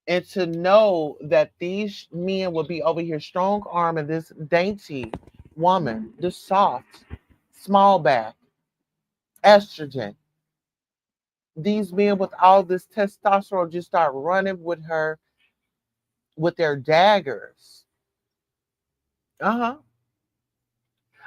And to know that these men will be over here strong arming this dainty woman, this soft, small back, estrogen. These men with all this testosterone just start running with her with their daggers. Uh huh.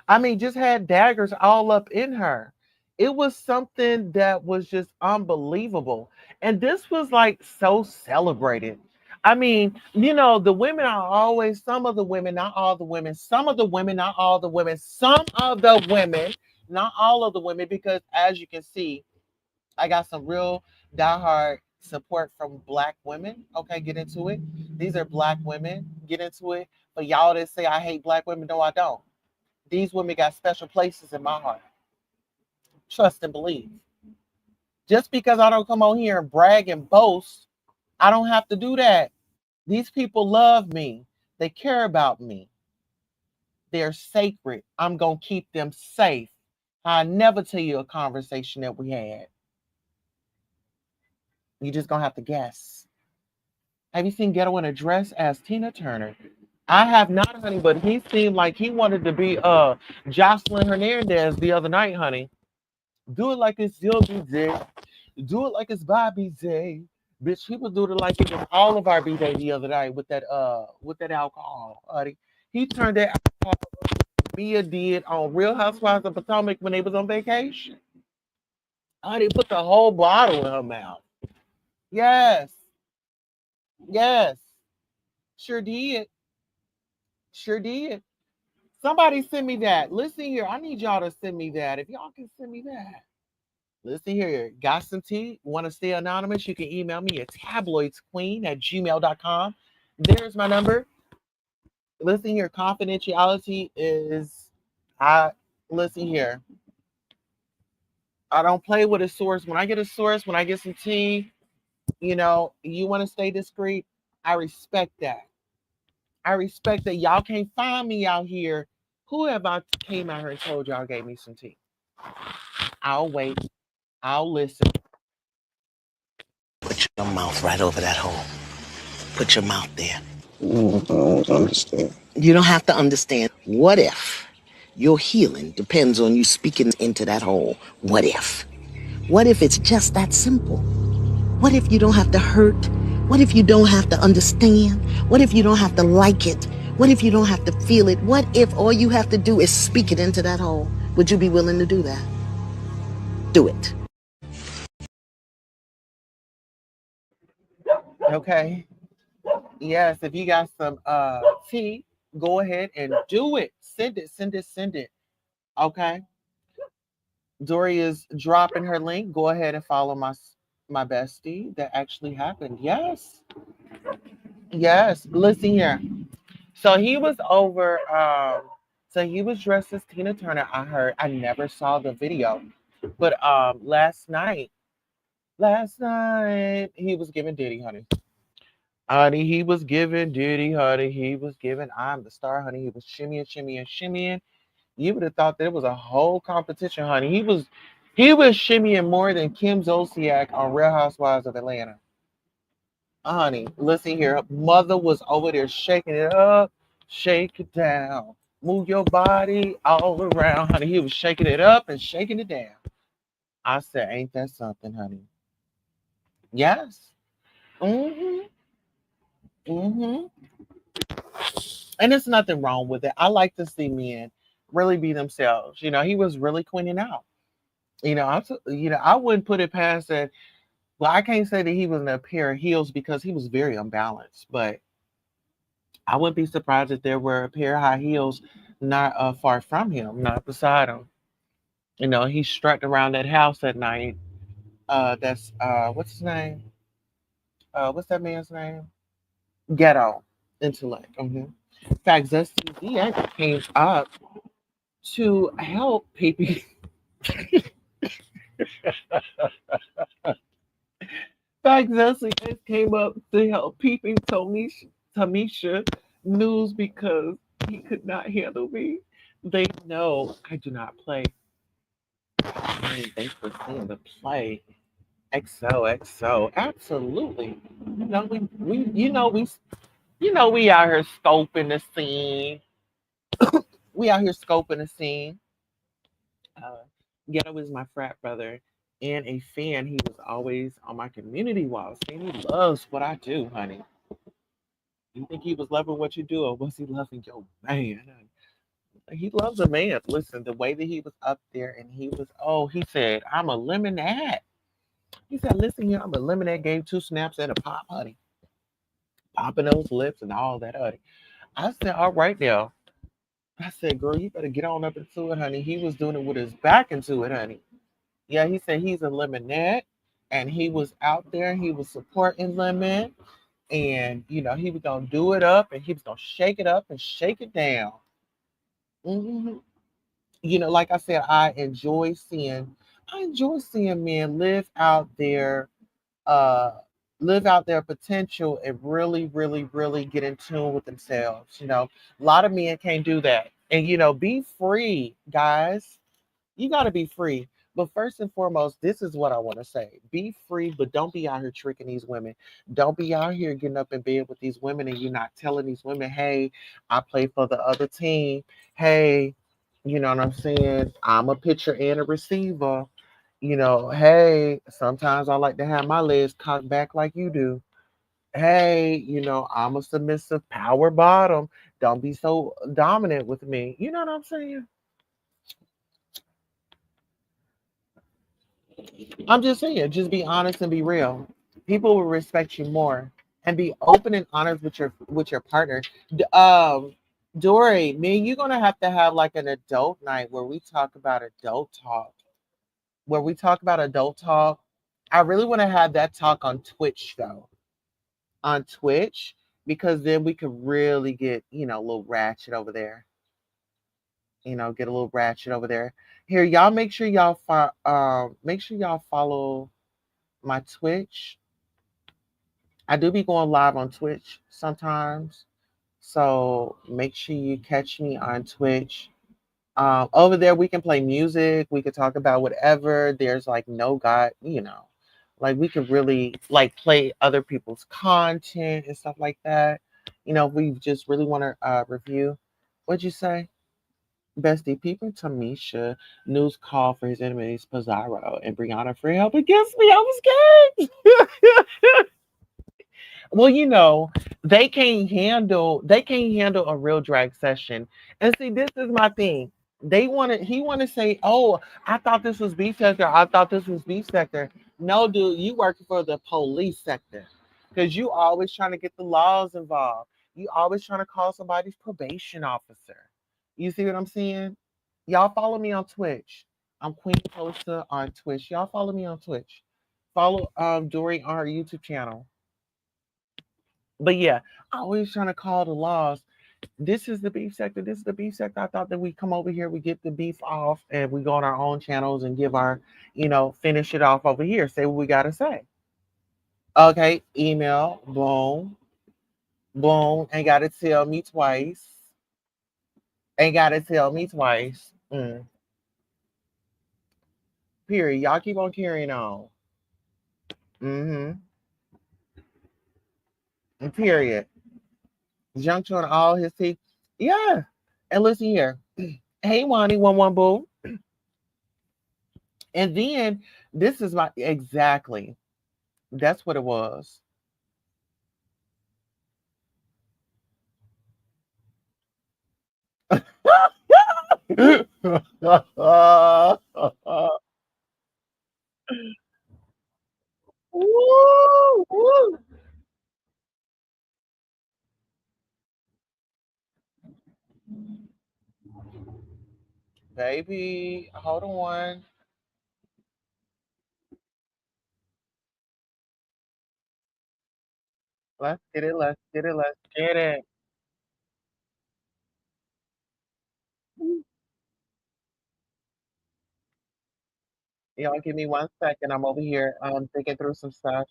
I mean, just had daggers all up in her. It was something that was just unbelievable. And this was like so celebrated. I mean, the women are always, some of the women, not all the women, some of the women, not all the women, some of the women, not all of the women, because as you can see, I got some real diehard support from black women. Okay, get into it. These are black women. Get into it. But y'all that say I hate black women, no, I don't. These women got special places in my heart. Trust and believe. Just because I don't come on here and brag and boast, I don't have to do that. These people love me. They care about me. They're sacred. I'm going to keep them safe. I never tell you a conversation that we had. You just going to have to guess. Have you seen Ghetto in a Dress as Tina Turner? I have not, honey, but he seemed like he wanted to be Jocelyn Hernandez the other night, honey. Do it like it's your day. Do it like it's Bobby's day. Bitch, he was doing it like it was all of our B-Day the other night with that alcohol, honey. He turned that alcohol Mia did on Real Housewives of Potomac when they was on vacation. Honey, put the whole bottle in her mouth. Yes, yes, sure did. Sure did. Somebody send me that. Listen here, I need y'all to send me that. If y'all can send me that. Listen here, got some tea? Want to stay anonymous? You can email me at tabloidsqueen@gmail.com. There's my number. Listen here, confidentiality is high. Listen here. I don't play with a source. When I get a source, when I get some tea, you want to stay discreet. I respect that. I respect that y'all can't find me out here. Who have I came out here and told y'all gave me some tea? I'll wait. I'll listen. Put your mouth right over that hole. Put your mouth there. I don't understand. You don't have to understand. What if your healing depends on you speaking into that hole? What if? What if it's just that simple? What if you don't have to hurt? What if you don't have to understand? What if you don't have to like it? What if you don't have to feel it? What if all you have to do is speak it into that hole? Would you be willing to do that? Do it. Okay. Yes, if you got some tea, go ahead and do it. Send it, send it, send it. Okay. Dori is dropping her link. Go ahead and follow my bestie. That actually happened. Yes. Yes. Listen here. So he was over so he was dressed as Tina Turner. I heard. I never saw the video. But last night he was giving Diddy, honey. Honey, he was giving Diddy, honey. He was giving I'm the star, honey. He was shimmying, shimmying, shimmying. You would have thought there was a whole competition, honey. He was shimmying more than Kim Zolciak on Real Housewives of Atlanta. Honey, listen here. Mother was over there shaking it up, shake it down, move your body all around, honey. He was shaking it up and shaking it down. I said, ain't that something, honey? Yes. Mm-hmm. Mm-hmm. And there's nothing wrong with it. I like to see men really be themselves. He was really cleaning out. I wouldn't put it past that. Well, I can't say that he was in a pair of heels because he was very unbalanced, but I wouldn't be surprised if there were a pair of high heels not far from him, not beside him. He strutting around that house at night. That's what's his name? What's that man's name? Ghetto intellect. In fact, Zesty actually came up to help people. Fact Zesty came up to help peeping Tamisha news because he could not handle me. They know I do not play. Thanks for seeing the play. XOXO. Absolutely. We out here scoping the scene. We out here scoping the scene. Uh, Ghetto is my frat brother and a fan. He was always on my community walls. And he loves what I do, honey. You think he was loving what you do, or was he loving your man? He loves a man. Listen, the way that he was up there and he said, I'm a lemonade. He said, listen here, I'm a lemonade, gave two snaps and a pop, honey. Popping those lips and all that, honey. I said, all right now. I said, girl, you better get on up into it, honey. He was doing it with his back into it, honey. Yeah, he said he's a lemonade. And he was out there, he was supporting Lemon. And, he was going to do it up and he was going to shake it up and shake it down. Hmm. Like I said, I enjoy seeing men uh live out their potential and really, really, really get in tune with themselves. A lot of men can't do that. And be free, guys. You got to be free. But first and foremost, this is what I want to say. Be free, but don't be out here tricking these women. Don't be out here getting up in bed with these women and you're not telling these women, hey, I play for the other team. Hey, you know what I'm saying? I'm a pitcher and a receiver. Hey, sometimes I like to have my legs cocked back like you do. Hey, I'm a submissive power bottom. Don't be so dominant with me. You know what I'm saying? I'm just saying, just be honest and be real. People will respect you more, and be open and honest with your partner. Dory, me, you're gonna have to have like an adult night where we talk about adult talk. Where we talk about adult talk. I really want to have that talk on Twitch though. On Twitch, because then we could really get a little ratchet over there. Get a little ratchet over there. Here, y'all make sure y'all follow my Twitch. I do be going live on Twitch sometimes. So make sure you catch me on Twitch. Over there, we can play music. We could talk about whatever. There's like no God, like we could really like play other people's content and stuff like that. If we just really want to review. What'd you say? Bestie, people Tamisha news call for his enemies Pizarro and Brianna for help against me. I was scared. Well, they can't handle a real drag session. And see, this is my thing. He wanna say, "Oh, I thought this was beef sector. I thought this was beef sector." No, dude, you working for the police sector. Because you always trying to get the laws involved. You always trying to call somebody's probation officer. You see what I'm saying? Y'all follow me on Twitch. I'm Queen Tulsa on Twitch. Y'all follow me on Twitch. Follow Dori on her YouTube channel. But yeah, always trying to call the laws. This is the beef sector. This is the beef sector. I thought that we come over here, we get the beef off, and we go on our own channels and give finish it off over here. Say what we gotta say. Okay, email, boom, boom. Ain't gotta tell me twice. Ain't gotta tell me twice. Period. Y'all keep on carrying on. Mm-hmm. Period. Junction on all his teeth. Yeah. And listen here. Hey, Wani, one boo. And then this is my exactly. That's what it was. Woo, woo. Baby, hold on. Let's get it. Let's get it. Let's get it. Y'all give me 1 second. I'm over here thinking through some stuff.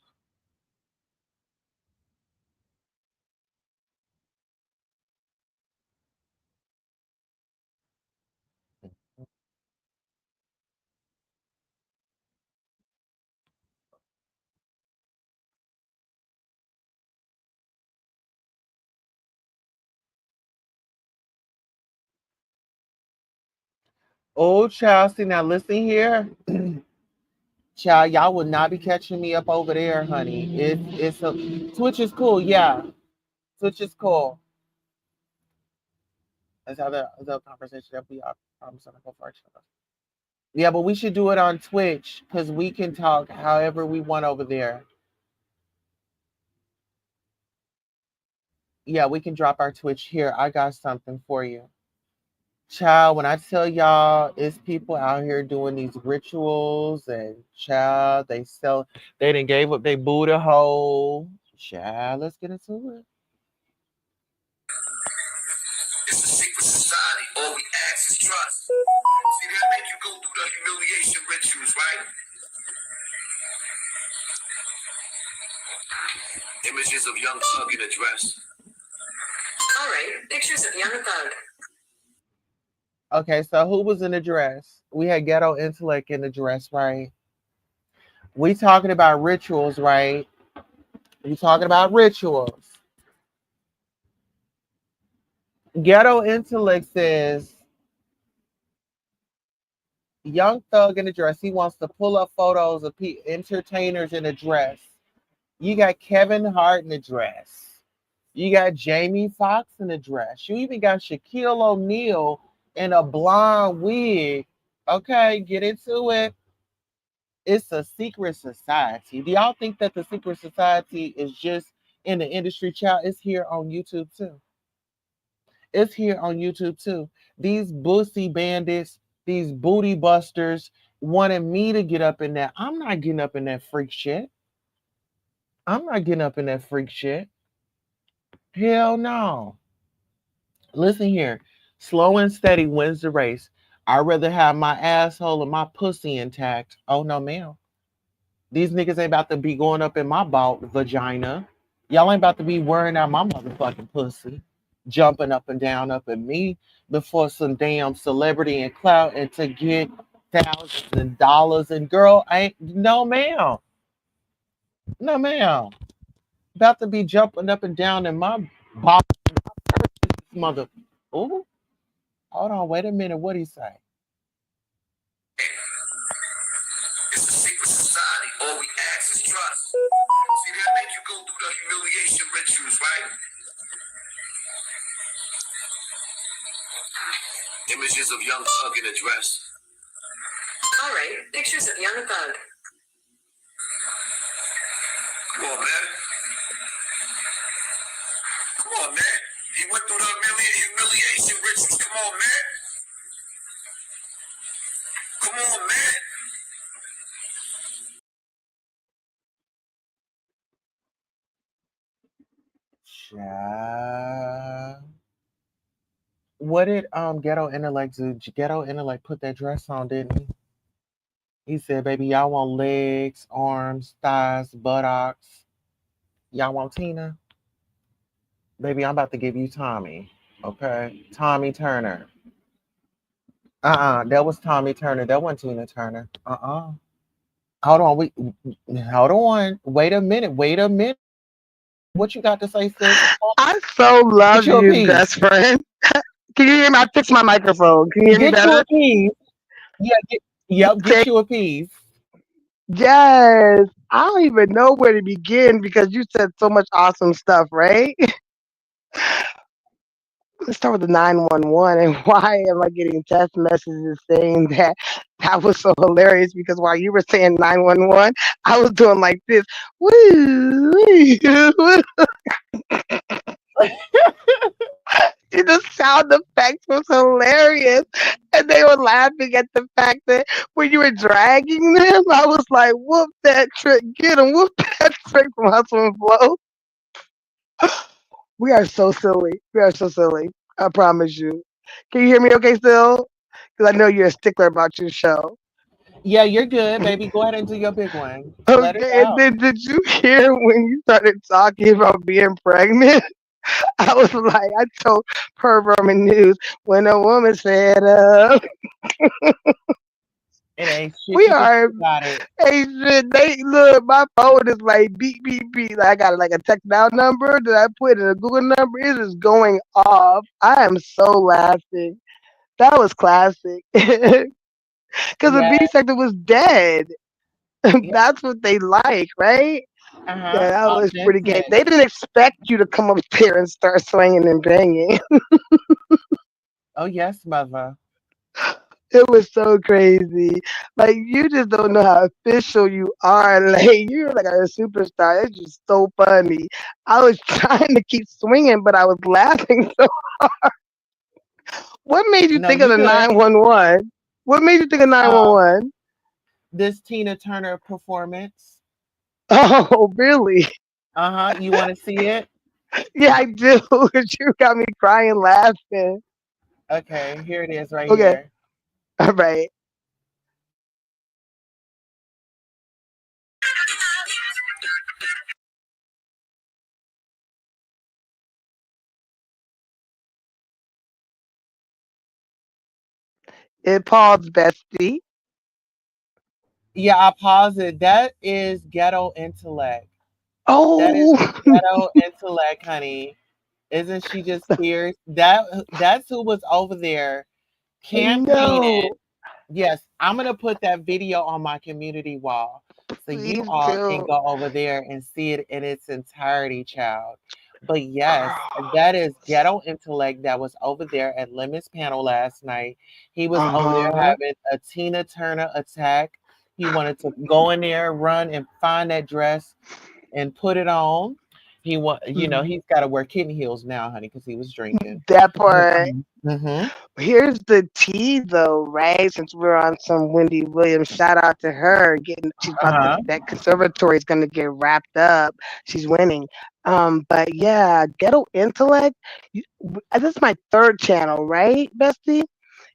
Oh, Chelsea, now listen here. Child, y'all will not be catching me up over there, honey. It's a Twitch is cool, yeah. Twitch is cool. That's how the conversation that we are gonna go for each other. Yeah, but we should do it on Twitch because we can talk however we want over there. Yeah, we can drop our Twitch here. I got something for you. Child, when I tell y'all, it's people out here doing these rituals and child, they didn't gave up they Buddha hole. Child, let's get into it. It's a secret society. All we ask is trust. See, they make you go through the humiliation rituals, right? Images of young thug in a dress. All right, pictures of young thug. Okay, so who was in the dress? We had ghetto intellect in the dress, right? We talking about rituals, right? We talking about rituals. Ghetto intellect says young thug in a dress. He wants to pull up photos of entertainers in a dress. You got Kevin Hart in a dress. You got Jamie Foxx in a dress. You even got Shaquille O'Neal in a blonde wig. Okay, get into it. It's a secret society. Do y'all think that the secret society is just in the industry? Child, it's here on YouTube too. It's here on YouTube too. These bussy bandits, these booty busters wanted me to get up in that. I'm not getting up in that freak shit. I'm not getting up in that freak shit. Hell no. Listen here. Slow and steady wins the race. I'd rather have my asshole and my pussy intact. Oh no, ma'am. These niggas ain't about to be going up in my vagina. Y'all ain't about to be wearing out my motherfucking pussy, jumping up and down up at me before some damn celebrity and clout and to get thousands and dollars. And girl, I ain't no ma'am. No ma'am. About to be jumping up and down in my body, mother. Ooh, hold on, wait a minute. What he say? It's a secret society. All we ask is trust. See, they'll make you go through the humiliation rituals, right? Images of young thug in a dress. All right, pictures of young thug. Come on, man. Come on, man. He went through the humiliation rituals. Come on, man. Come on, man. Child. What did Ghetto Intellect do? Ghetto Intellect put that dress on, didn't he? He said, "Baby, y'all want legs, arms, thighs, buttocks. Y'all want Tina? Baby, I'm about to give you Tommy. Okay, Tommy Turner. That was Tommy Turner. That wasn't Tina Turner. Hold on, hold on. Wait a minute. Wait a minute. What you got to say, sis? I so Get love you a you, piece. best friend. Can you hear me? I fixed my microphone. Can you hear me Get you better? a piece. Yeah. Yep. Say Get you a piece. yes. I don't even know where to begin because you said so much awesome stuff, right? Let's start with the 911 and why am I getting text messages saying that that was so hilarious because while you were saying 911, I was doing like this. Woo, woo. The sound effects was hilarious. And they were laughing at the fact that when you were dragging them, I was like, whoop that trick, get him, whoop that trick from Hustle and Flow. We are so silly. We are so silly. I promise you. Can you hear me okay still? Because I know you're a stickler about your show. Yeah, you're good, baby. Go ahead and do your big one. Let it Okay, and out. then did you hear when you started talking about being pregnant? I was like, I told Per Roman News when a woman said, It ain't shit we you can are, do about it. hey, shit, they look, my phone is like beep, beep, beep. Like, I got like a text now number that I put in a Google number. It is going off. I am so laughing. That was classic. Because the Yeah, B sector was dead. yeah, That's what they like, right? Yeah, that was pretty good. authentic. They didn't expect you to come up there and start swinging and banging. Oh yes, mother. It was so crazy. Like you just don't know how official you are. Like you're like a superstar. It's just so funny. I was trying to keep swinging, but I was laughing. So, what made you No, think of you the good. 911? What made you think of Um, 911? this Tina Turner performance. Oh, really? You want to see it? Yeah, I do. You got me crying, laughing. Okay, here it is right Okay, here. all right. It paused, bestie. Yeah, I pause it. That is ghetto intellect. That is Oh ghetto intellect, honey. Isn't she just fierce? That's who was over there campaigning. no! Yes, I'm gonna put that video on my community wall so you Please all can do, go over there and see it in its entirety, child. But yes, girl. that is ghetto intellect that was over there at Lemon's panel last night. He was Uh over there huh. having a Tina Turner attack. He wanted to go in there, run and find that dress and put it on. he's got to wear kitten heels now, honey, because he was drinking. That But, part. mhm. Here's the tea though, right? Since we're on some Wendy Williams, shout out to her. Getting she's about to Uh-huh. that conservatory is gonna get wrapped up. She's winning. But yeah, Ghetto Intellect. This is my third channel, right, Bestie?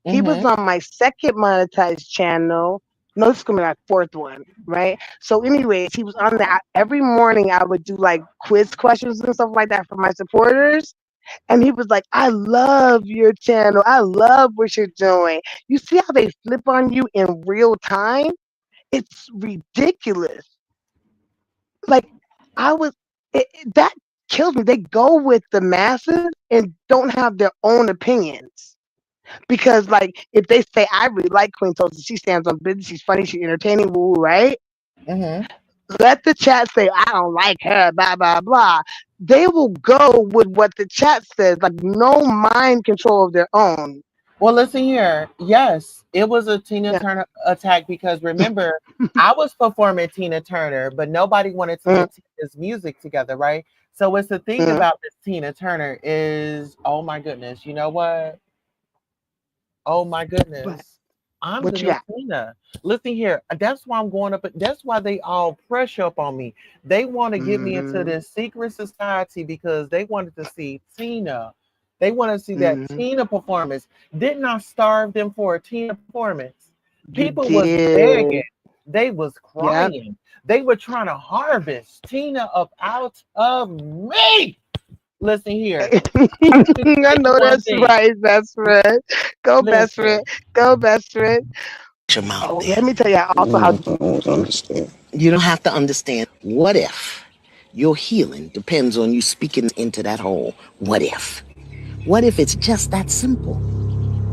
He was Mhm. on my second monetized channel. No, this is gonna be my fourth one, right? So, anyways, he was on that every morning. I would do like quiz questions and stuff like that for my supporters. And he was like, I love your channel. I love what you're doing. You see how they flip on you in real time? It's ridiculous. Like, I was, that kills me. They go with the masses and don't have their own opinions. Because, like, if they say, I really like Queen Tulsa, she stands on business, she's funny, she's entertaining, woo, right? Mhm. Let the chat say, I don't like her, blah, blah, blah. They will go with what the chat says, like no mind control of their own. Well, listen here. Yes, it was a Tina Yeah. Turner attack because remember, I was performing Tina Turner, but nobody wanted to Mm, get Tina's music together, right? So it's the thing mm. about this Tina Turner is, oh my goodness, you know what? Oh my What? goodness. I'm the What you new got? Tina. Listen here. That's why I'm going up. That's why they all pressure up on me. They want to get me into Mm-hmm. this secret society because they wanted to see Tina. They want to see that Mm-hmm. Tina performance. Didn't I starve them for a Tina performance? You People was did. begging. They was Yep. crying. They were trying to harvest Tina up out of me. Listen here. I can I tell you know one that's thing. right, best friend. Go, best friend. Listen. Go, best friend. Your mouth Oh, then. let me tell you also how. I don't understand. You don't have to understand. What if your healing depends on you speaking into that hole? What if? What if it's just that simple?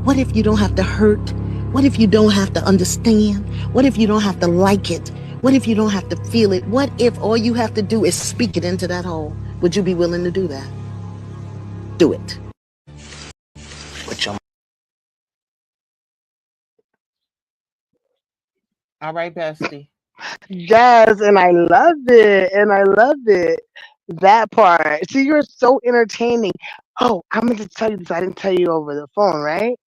What if you don't have to hurt? What if you don't have to understand? What if you don't have to like it? What if you don't have to feel it? What if all you have to do is speak it into that hole? Would you be willing to do that? Do it. With your All right, bestie. Yes, and I love it. And I love it. That part. See, you're so entertaining. Oh, I'm going to tell you this. I didn't tell you over the phone, right?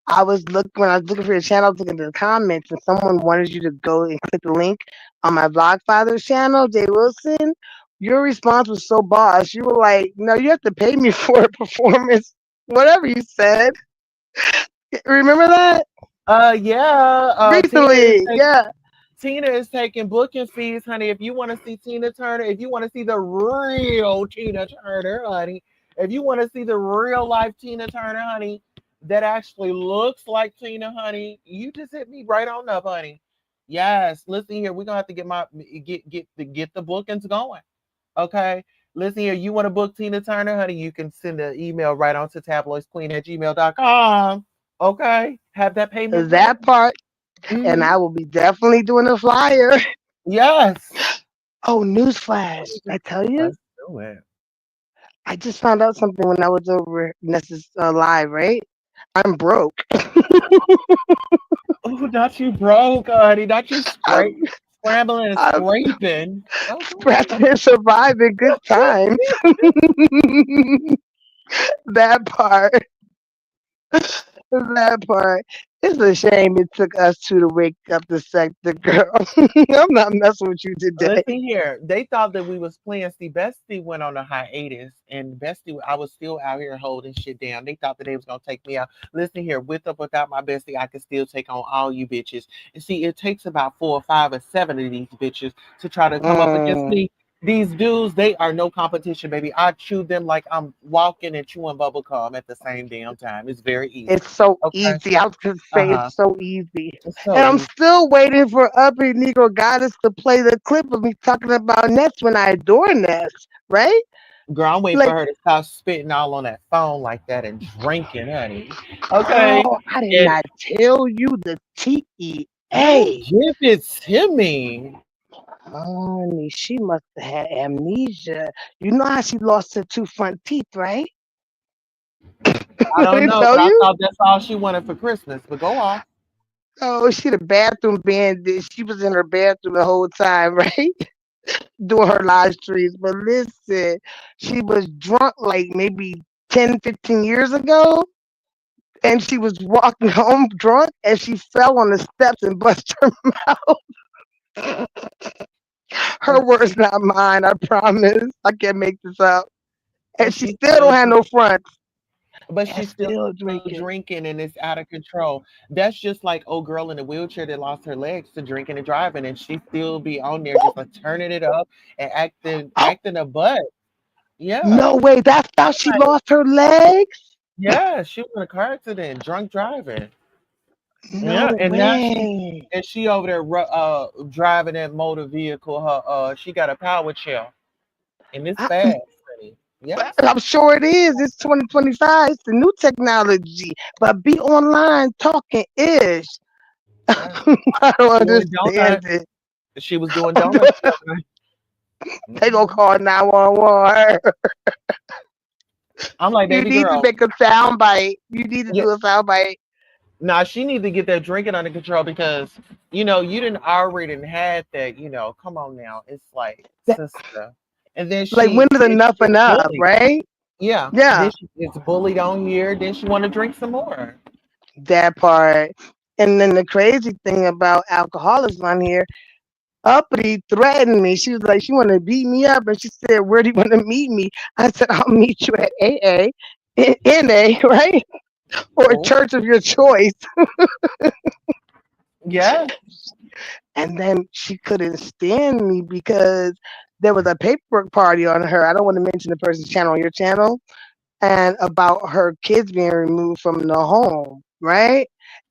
When I was looking for your channel, I was looking at the comments, and someone wanted you to go and click the link on my Vlogfather's channel, Jay Wilson. Your response was so boss. You were like, "No, you have to pay me for a performance." Whatever you said. Remember that Yeah. recently? Yeah. Tina is taking booking fees, honey. If you want to see Tina Turner, if you want to see the real Tina Turner, honey, if you want to see the real life Tina Turner, honey, that actually looks like Tina, honey, you just hit me right on up, honey. Yes, listen here. We're gonna have to get the bookings going. Okay. Listen here, you want to book Tina Turner, honey? You can send an email right on to tabloidsqueen@gmail.com. Okay. Have that payment ready. That part, and Hmm. I will be definitely doing a flyer. Yes. Oh, Let me newsflash! I just tell you, let's do it. I just found out something when I was over Nessa's live. Right, I'm broke. Oh, not you broke, honey. Not you I'm, scrambling and I'm scraping. Okay. scratching and surviving good times. That part, that part. It's a shame it took us two to wake up the sector, girl. I'm not messing with you today. Listen here. They thought that we was playing. See, Bestie went on a hiatus, and Bestie, I was still out here holding shit down. They thought that they was gonna take me out. Listen here, with or without my Bestie, I can still take on all you bitches. And see, it takes about 4 or 5 or 7 of these bitches to try to come up against Mm. me. These dudes, they are no competition, baby. I chew them like I'm walking and chewing bubble gum at the same damn time. It's very It's easy. so Okay. easy. I was gonna Uh say huh. it's so easy. It's And so I'm easy. still waiting for Uppy Negro Goddess to play the clip of me talking about Ness when I adore Ness, right? Girl, I'm waiting for Like, her to stop spitting all on that phone like that and drinking, honey. Okay. girl, I did And not tell you the girl, TEA. give it to me. Honey, she must have had amnesia. You know how she lost her two front teeth, right? I I don't didn't know, tell but I you? thought that's all she wanted for Christmas. But go off. Oh, she the bathroom bandit. She was in her bathroom the whole time, right? doing her live streams. But listen, she was drunk like maybe 10, 15 years ago. And she was walking home drunk and she fell on the steps and busted her mouth. Her But words, not mine, I promise. I can't make this up. And and she she's still still don't have no fronts but and she's still still drinking. drinking and it's out of control. That's just like old girl in a wheelchair that lost her legs to drinking and driving, and she still be on there just like turning it up and Oh, acting a butt. Yeah. no way. That's how she Like, lost her legs? yeah, she was in a car accident, drunk driving. No Yeah, and now way. she over there driving that motor vehicle. Her she got a power chair and it's I, fast, honey. Yes. I'm sure it is. It's 2025. It's the new technology. But be online talking ish. Yeah. I don't Doing understand donuts. it. She was doing donuts the other night. They gonna Mhm. call 911. I'm like, You baby need to girl, make a sound bite. You need to yeah, do a sound bite. nah, she need to get that drinking under control because you didn't already done had that. Come on now, it's like That, sister, and then like when is she enough gets enough, bullied. right? Yeah, then Yeah, she gets bullied on here. Then she want to drink some more. that part. And then the crazy thing about alcoholics on here, Uppity threatened me. She was like, she wanted to beat me up, and she said, "Where do you want to meet me?" I said, "I'll meet you at AA, NA, right, or a Oh, church of your choice." yeah. And then she couldn't stand me because there was a paperwork party on her. I don't want to mention the person's channel on your channel, and about her kids being removed from the home, right?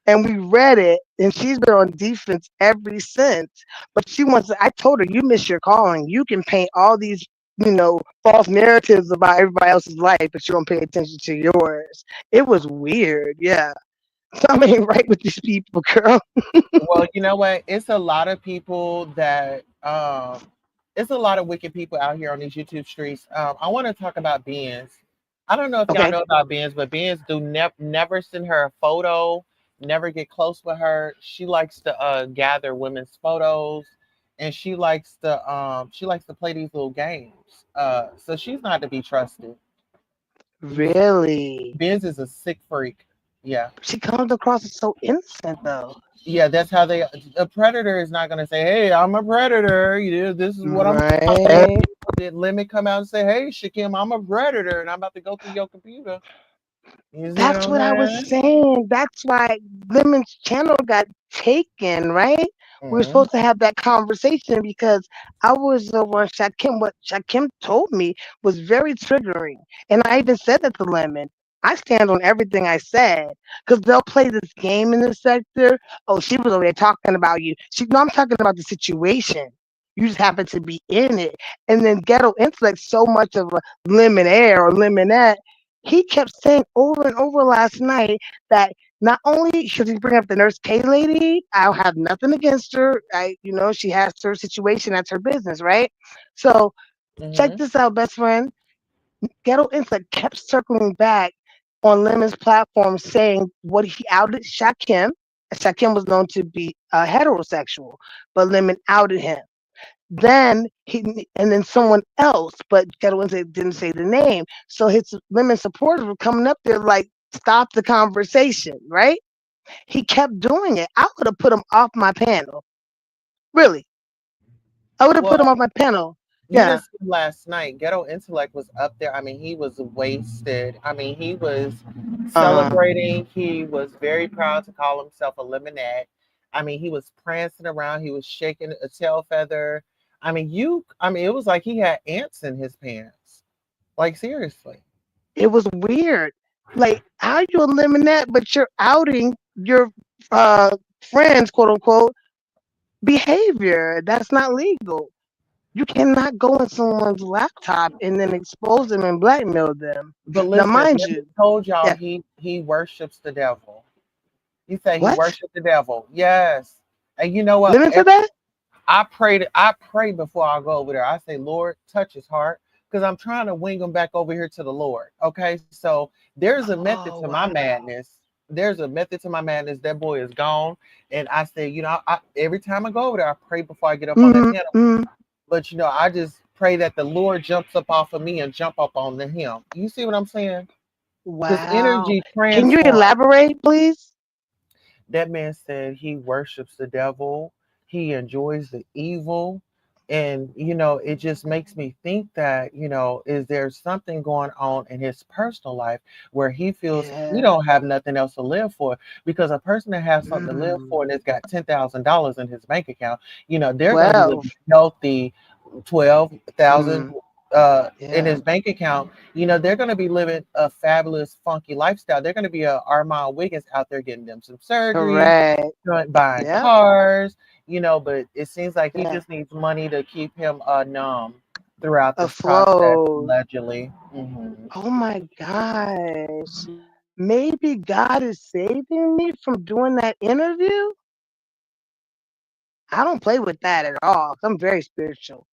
And we read it, and she's been on defense ever since. But she wants. I told her, "You miss your calling. You can paint all these, false narratives about everybody else's life, but you don't pay attention to yours." It was weird, yeah. Something ain't right with these people, girl. Well, you know what? It's a lot of wicked people out here on these YouTube streets. I want to talk about Benz. I don't know if y'all Okay, know about Benz, but Benz do never send her a photo, never get close with her. She likes to gather women's photos, and she likes to play these little games. So she's not to be trusted. really? Benz is a sick freak. Yeah. She comes across as so innocent, though. Yeah, that's how they. A predator is not going to say, "Hey, I'm a predator. This is what I'm about." Right. Did Lemon come out and say, "Hey, Shakim, I'm a predator, and I'm about to go through your computer"? You see what That's I'm what I was saying? saying. That's why Lemon's channel got taken, right? We were Hmm. supposed to have that conversation because I was over on Shakim. What Shakim told me was very triggering. And I even said that to Lemon. I stand on everything I said because they'll play this game in this sector. Oh, she was over there talking about you. No, I'm talking about the situation. You just happen to be in it. And then ghetto intellect, so much of a lemonaire or lemonette, he kept saying over and over last night that not only should he bring up the Nurse K lady, I'll have nothing against her. She has her situation, that's her business, right? So check Hmm. this out, best friend. Ghetto Intellect kept circling back on Lemon's platform saying what he outed Shakim. Shakim was known to be heterosexual, but Lemon outed him. And then someone else, but Ghetto Wednesday didn't say the name. So his women supporters were coming up there like, stop the conversation, right? He kept doing it. I would have put him off my panel. Really. I would have Well, put him off my panel. you Yeah. didn't see last night. Ghetto Intellect was up there. I mean, he was wasted. I mean, he was Uh-huh. celebrating. He was very proud to call himself a lemonade. I mean, he was prancing around. He was shaking a tail feather. I mean, it was like he had ants in his pants. Like, seriously. It was weird. Like, how you eliminate that, but you're outing your uh friends, quote unquote, behavior. That's not legal. You cannot go in someone's laptop and then expose them and blackmail them. But Now, listen, mind Lemon you, told y'all yeah, he worships the devil. He said he what? worshiped the devil. Yes. And you know what? Limit to that? I pray before I go over there. I say, Lord, touch his heart. Because I'm trying to wing him back over here to the Lord. Okay. So there's a method to Oh, my wow. madness. There's a method to my madness. That boy is gone. And I say, every time I go over there, I pray before I get up on that Mm-hmm, panel. mm-hmm. But I just pray that the Lord jumps up off of me and jump up on him. You see what I'm saying? Because Wow. energy Can you transforms. elaborate, please? That man said he worships the devil, he enjoys the evil. And, it just makes me think that, is there something going on in his personal life where he feels he Yeah. don't have nothing else to live for? Because a person that has something to live Mm. for and has got $10,000 in his bank account, they're going to be 12. living healthy. 12,000 Mm. in Yeah. his bank account, they're going to be living a fabulous, funky lifestyle. They're going to be a Armand Wiggins out there getting them some surgeries, Correct. buying Yep. cars, but it seems like he Yeah. just needs money to keep him numb throughout this process, Afloat. allegedly. Oh my gosh. Maybe God is saving me from doing that interview? I don't play with that at all. I'm very spiritual.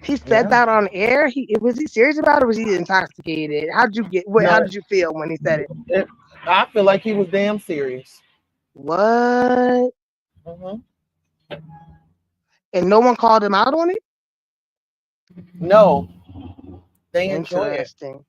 He said Yeah. that on air. Was he serious about it or was he intoxicated? How No, did you feel when he said it? it, I feel like he was damn serious. What? hmm And no one called him out on it? No, they enjoy it. Interesting.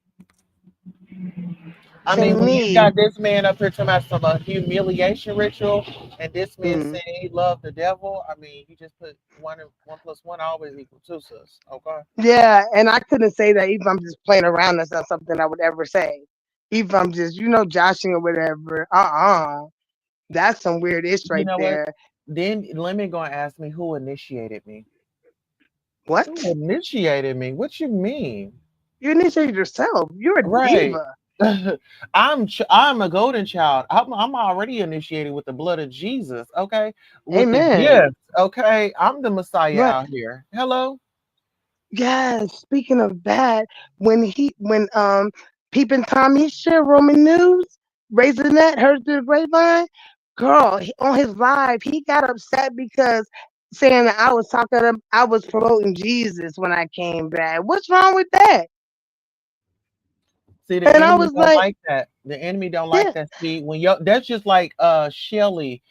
I To mean, when you me, got this man up here talking about some humiliation ritual, and this man mm, saying he loved the devil, I mean, he just put one plus one always equal two, sis. Okay. yeah, and I couldn't say that even if I'm just playing around. That's not something I would ever say. Even if I'm just, joshing or whatever. That's some weird ish You right know what? there. Then let me go and ask me who initiated me. Who What? initiated me? What you mean? You initiated yourself. You're a Right. diva. I'm a golden child. I'm already initiated with the blood of Jesus. Okay, with the Amen. gift. Okay, I'm the Messiah Right. out here. Hello. Yes. Speaking of that, when peeping Tommy share Roman news, raising that heard through the grapevine, girl, on his live, he got upset because saying that I was promoting Jesus when I came back. What's wrong with that? See, the And I enemy was don't like, like that. The enemy don't like yeah. that. See, when that's just like Shelly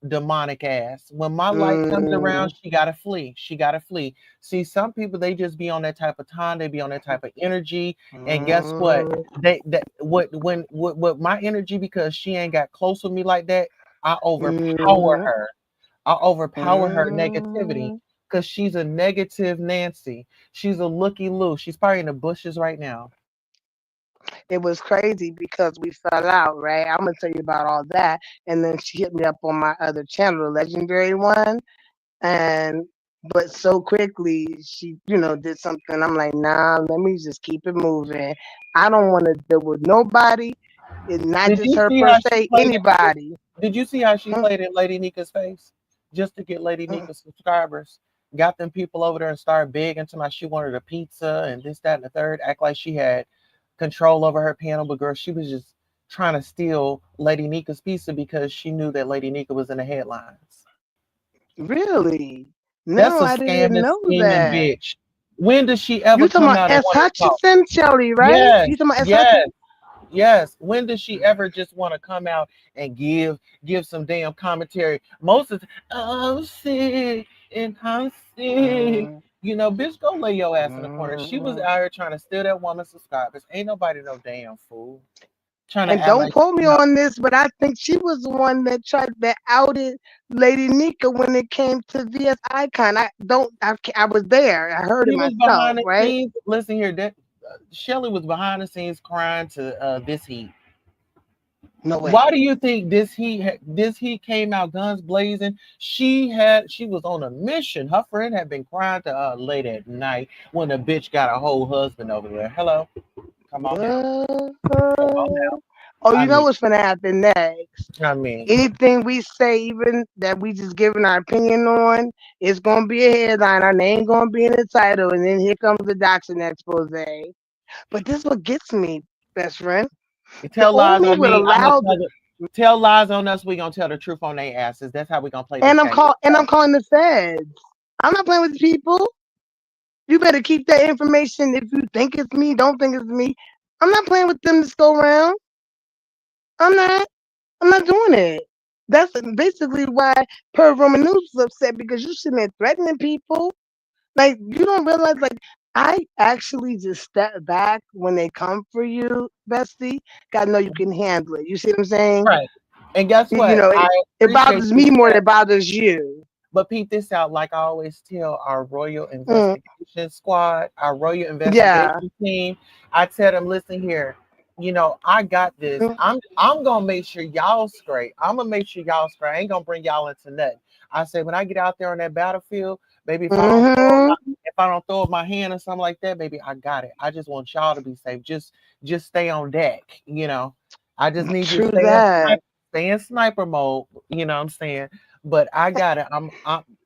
demonic ass. When my light comes Mm, around, she gotta flee. She gotta flee. See, some people they just be on that type of time, they be on that type of energy. And guess what? mm, They that what my energy, because she ain't got close with me like that, I overpower mm, her. I overpower her negativity mm. because she's a negative Nancy. She's a looky loo. She's probably in the bushes right now. It was crazy because we fell out, right? I'm gonna tell you about all that. And then she hit me up on my other channel, the legendary one. And but so quickly she, did something. I'm like, nah, let me just keep it moving. I don't want to deal with nobody. It's not Did just you her see per how she se, played it? anybody. Did you see how she Huh? played in Lady Nika's face just to get Lady Huh? Nika subscribers? Got them people over there and started begging to my she wanted a pizza and this, that, and the third. Act like she had control over her panel, but girl, she was just trying to steal Lady Nika's pizza because she knew that Lady Nika was in the headlines. Really? That's No, a I didn't scamming, know scheming that. bitch. When does she ever You talking come about out and S. want to talk? Hutchinson, Shelly, right? Yes, You talking about S. yes. Hutchinson? Yes. When does she ever just want to come out and give some damn commentary? Most of the I'm sick and I'm sick. Mm, Bitch, go lay your ass in the corner. She was mm. out here trying to steal that woman's subscribers. Ain't nobody no damn fool. Trying to And act don't like quote me you know. on this, but I think she was the one that outed Lady Nika when it came to VS Icon. I was there. I heard it She was myself, behind the right? scenes. Listen here, that Shelly was behind the scenes crying to this heat. No Why way. do you think this heat came out guns blazing? She was on a mission. Her friend had been crying to her late at night when the bitch got a whole husband over there. Hello, come on now, What? come on now. Oh, I you know mean, what's gonna happen next? I mean, Anything we say, even that we just giving our opinion on, it's gonna be a headline. Our name gonna be in the title, and then here comes the doxing expose. But this what gets me, best friend. you The tell old lies me on would me. I'm gonna allow tell lies on us. We gonna tell the truth on their asses. That's how we gonna play this game. Let's and I'm go. calling the feds. I'm not playing with people. You better keep that information if you think it's me, don't think it's me. I'm not playing with them this go round. I'm not. I'm not doing it. That's basically why Per Roman News was upset because you sitting there threatening people. Like you don't realize, like I actually just step back when they come for you, bestie. Gotta know you can handle it. You see what I'm saying? Right. And guess You what? know, I it appreciate bothers you me for more than that. it bothers you. But peep this out, like I always tell our Royal Mm, Investigation Squad, our Royal yeah. Investigation team, I tell them, listen here, I got this. Mm, I'm gonna make sure y'all straight. I'm gonna make sure y'all straight. I ain't gonna bring y'all into nothing. I say when I get out there on that battlefield, baby, mm-hmm. if I don't throw up my hand or something like that, baby, I got it. I just want y'all to be safe. Just stay on deck. I just need you to True that. stay in sniper mode, you know what I'm saying? But I got it.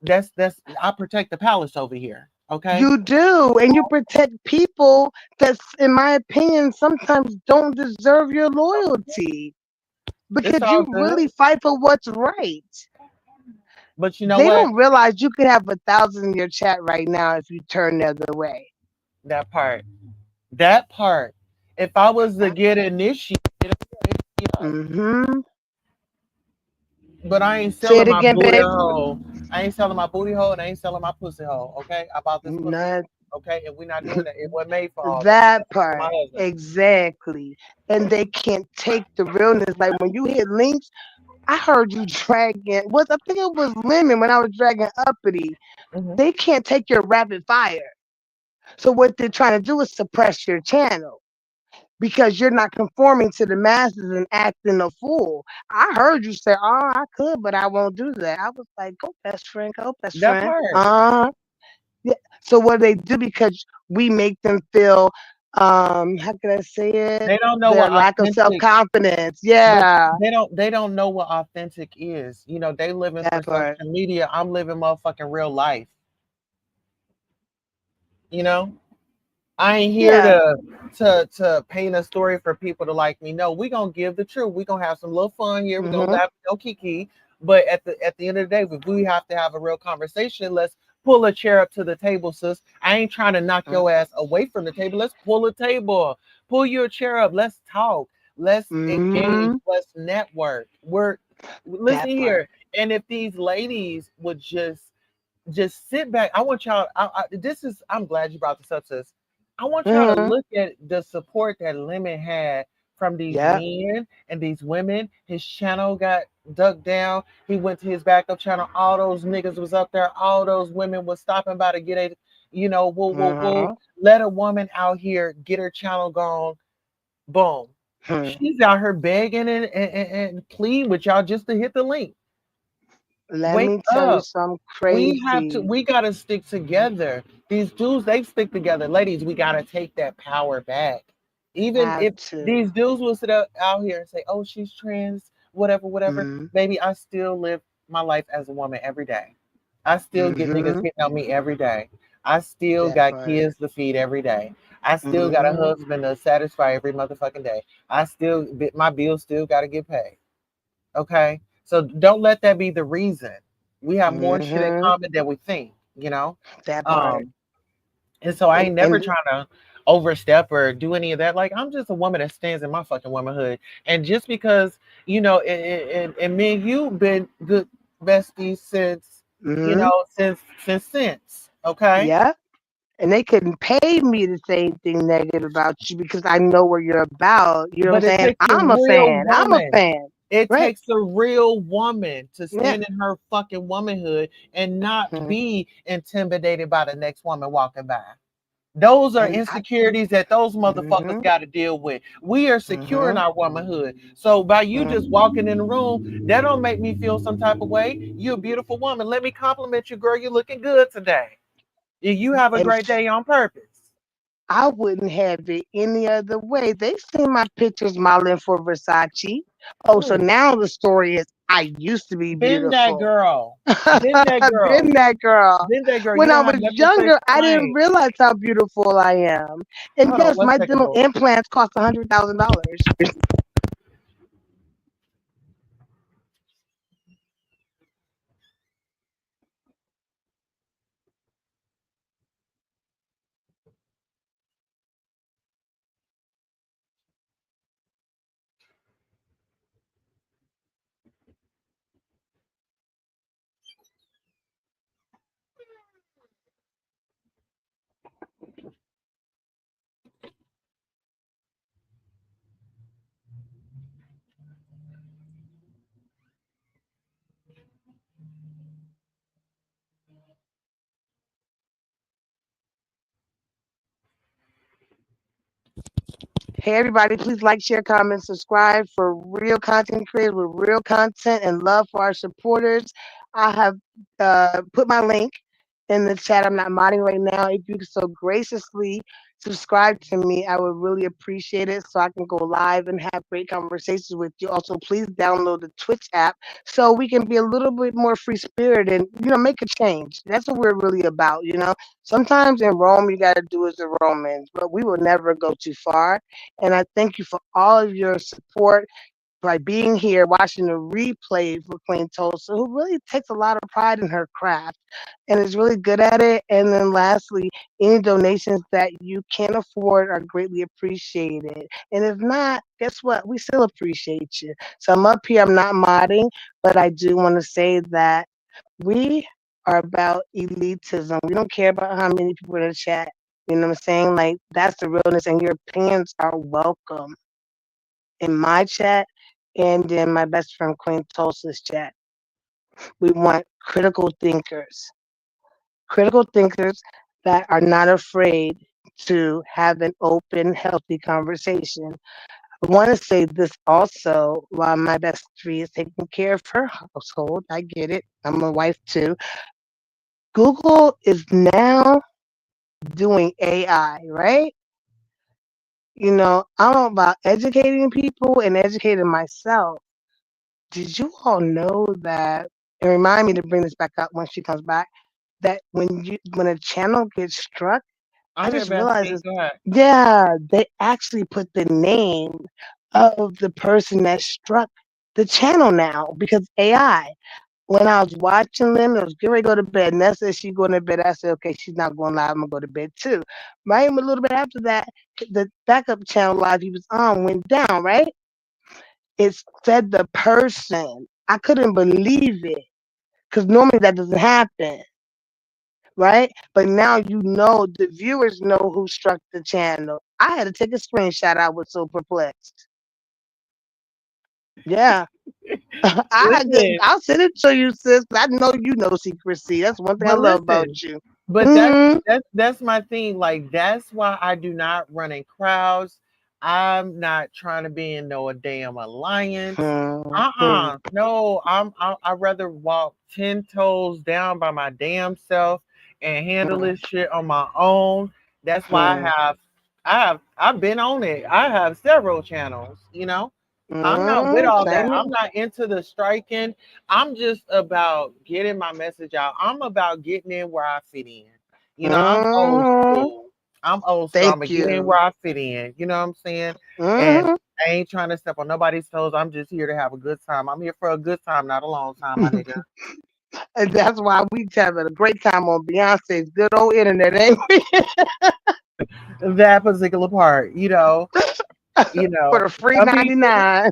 That's I protect the palace over here. Okay, You do, and you protect people that, in my opinion, sometimes don't deserve your loyalty it's because all you good. really fight for what's right. But you know They what? don't realize you could have 1,000 in your chat right now if you turn the other way. That part, that part. If I was to That, get initiated, yeah. mm-hmm. But I ain't Say it selling my again, booty babe. hole. I ain't selling my booty hole, and I ain't selling my pussy hole. Okay, I bought this pussy. Not Okay, and we're not doing that. It wasn't made for all that. that That's for my part. husband. Exactly. And they can't take the realness. Like when you hit links, I heard you dragging, I think it was Lemon when I was dragging Uppity. Hmm. They can't take your rapid fire. So what they're trying to do is suppress your channel because you're not conforming to the masses and acting a fool. I heard you say, "Oh, I could, but I won't do that." I was like, "Go, best friend, go, best That friend." part. Yeah. So what they do because we make them feel, how can I say it? They don't know Their what lack of self authentic. confidence. But Yeah, they don't know what authentic is. They living for that part. social media. I'm living motherfucking real life. You know, I ain't here Yeah. to paint a story for people to like me. No, we gonna give the truth. We gonna have some little fun here. We gonna Mhm. laugh, no kiki. But at the end of the day, if we have to have a real conversation, let's pull a chair up to the table, sis. I ain't trying to knock your ass away from the table. Let's pull a table. Pull your chair up. Let's talk. Let's engage. Mhm. Let's network. Listen That part. here. And if these ladies would just sit back. I want y'all. I'm glad you brought this up, sis. I want y'all to Mhm. look at the support that Lemon had from these Yep. men and these women. His channel got dug down. He went to his backup channel. All those niggas was up there. All those women was stopping by to get whoa, whoa, whoa. Mhm. Let a woman out here get her channel gone. Boom. Hmm. She's out here begging and pleading with y'all just to hit the link. Let Wake me tell you up. something crazy. We gotta stick together. These dudes, they stick together. Ladies, we gotta take that power back. Even Have if to. these dudes will sit out here and say, oh, she's trans, whatever, whatever. Mhm. Baby, I still live my life as a woman every day. I still get niggas Mhm. hitting on me every day. I still That got part. kids to feed every day. I still got a Mhm. husband to satisfy every motherfucking day. My bills still gotta get paid. Okay. So don't let that be the reason. We have more shit in Mhm. common than we think. That part. Um, and so I And ain't never and trying to overstep or do any of that. Like I'm just a woman that stands in my fucking womanhood. And just because, and me and you been good besties mhm. since. Okay. Yeah. And they couldn't pay me to say anything negative about you because I know what you're about. You know But what I'm it saying? takes a I'm a real fan. I'm a woman. fan. It Right. takes a real woman to Yeah. stand in her fucking womanhood and not Mhm. be intimidated by the next woman walking by. Those are And I. insecurities that those motherfuckers Mhm. got to deal with. We are secure in Mhm. our womanhood. So by you Mhm. just walking in the room, that don't make me feel some type of way. You're a beautiful woman. Let me compliment you, girl. You're looking good today. You have a And great day on purpose. I wouldn't have it any other way. They seen my pictures modeling for Versace. Oh, so Ooh, now the story is I used to be been that beautiful. girl. Been that I've girl. been that girl. Been that girl. You When I don't have was nothing to say younger, I didn't complain. realize how beautiful I am. And Hold on yes, one my second, dental boo. implants cost $100,000. Hey everybody, please like, share, comment, subscribe for real content creators with real content and love for our supporters. I have put my link in the chat. I'm not modding right now. If you could so graciously subscribe to me, I would really appreciate it so I can go live and have great conversations with you. Also, please download the Twitch app so we can be a little bit more free spirited and make a change. That's what we're really about. Sometimes in Rome you gotta do as the Romans, but we will never go too far. And I thank you for all of your support by being here, watching the replay for Queen Tulsa, who really takes a lot of pride in her craft and is really good at it. And then lastly, any donations that you can afford are greatly appreciated. And if not, guess what? We still appreciate you. So I'm up here, I'm not modding, but I do want to say that we are about elitism. We don't care about how many people in the chat. You know what I'm saying? Like, that's the realness, and your opinions are welcome in my chat and in my best friend Queen Tulsa's chat. We want critical thinkers that are not afraid to have an open, healthy conversation. I want to say this also while my best friend is taking care of her household. I get it. I'm a wife too. Google is now doing AI, right? I'm about educating people and educating myself. Did you all know that? And remind me to bring this back up when she comes back. That when a channel gets struck, I I'm here, just realized Bestie. this. Go ahead. Yeah, they actually put the name of the person that struck the channel now because AI. When I was watching them, it was getting ready to go to bed. And that's as she going to bed. I said, okay, she's not going live. I'm gonna go to bed too. Right, a little bit after that, the backup channel live he was on went down. Right, it said the person. I couldn't believe it because normally that doesn't happen, right? But now the viewers know who struck the channel. I had to take a screenshot. I was so perplexed. Yeah, Listen, I'll send it to you, sis. I know you know secrecy. That's one thing I but love about listen, you. but that's Hmm. that's that's my thing. Like that's why I do not run in crowds. I'm not trying to be in no damn alliance. Hmm. No, I'd rather walk 10 toes down by my damn self and handle this shit on my own. That's why Hmm. I've been on it. I have several channels. I'm not with all that. Same here. I'm not into the striking. I'm just about getting my message out. I'm about getting in where I fit in. I'm old Hmm. school. I'm old school. I'm Thank gonna get in you. where I fit in. You know what I'm saying? And Hmm. I ain't trying to step on nobody's toes. I'm just here to have a good time. I'm here for a good time, not a long time, my nigga. And that's why we having a great time on Beyonce's good old internet, ain't we? That particular part. You For know. the free Some people, 99.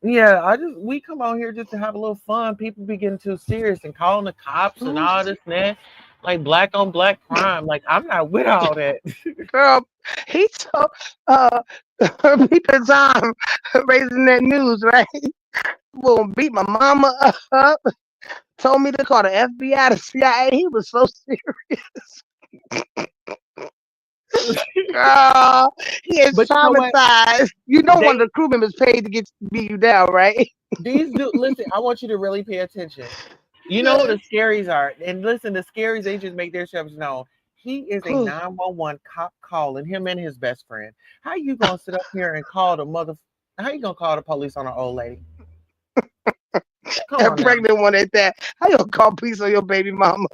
yeah, we come on here just to have a little fun. People be getting too serious and calling the cops and all this and that, like black on black crime. Like I'm not with all that. Girl, he told uh people time raising that news, right? Will beat my mama up, told me to call the FBI, the CIA. He was so serious. Girl, he is But you know what? traumatized. You know one of They the crew members paid to get beat you down, right? these do listen. I want you to really pay attention. You know who Yes. the scaries are, and listen. The scaries they just make themselves known. He is a 911 cop calling him and his best friend. How you gonna sit up here and call the mother? How you gonna call the police on an old lady? Come And on now. pregnant one at that. How you gonna call police on your baby mama?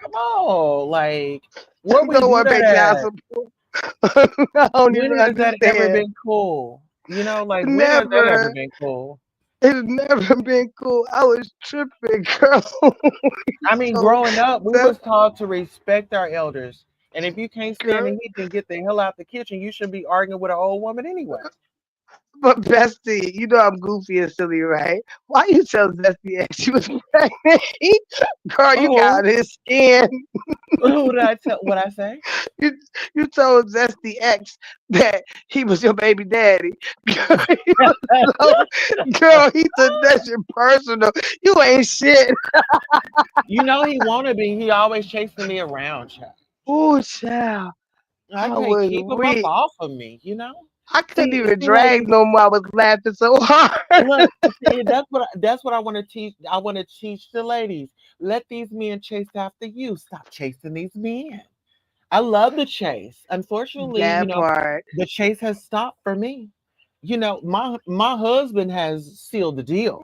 Come on, like where we Don't do want to that pay child at? support. I don't When even has that ever understand. been cool? Like when has that ever Never. been cool? It's never been cool. I was tripping, girl. I mean, So growing up, we that was taught to respect our elders, and if you can't stand the girl, heat, then get the hell out the kitchen. You shouldn't be arguing with an old woman anyway. but Bestie, I'm goofy and silly, right? Why you tell Zesty ex she was pregnant? Girl, you got Oh, his skin. who did I tell? What I say? You, you told Zesty ex that he was your baby daddy. Girl, he was so, girl, he took that shit personal. You ain't shit. You know he wanna be. He always chasing me around, child. Oh, child. I I can't was keep them up weak. off of me, you know? I couldn't See, even ladies, drag no more. I was laughing so hard. look, see, that's what I want to teach. I want to teach the ladies. Let these men chase after you. Stop chasing these men. I love the chase. Unfortunately, That part. the chase has stopped for me. My husband has sealed the deal,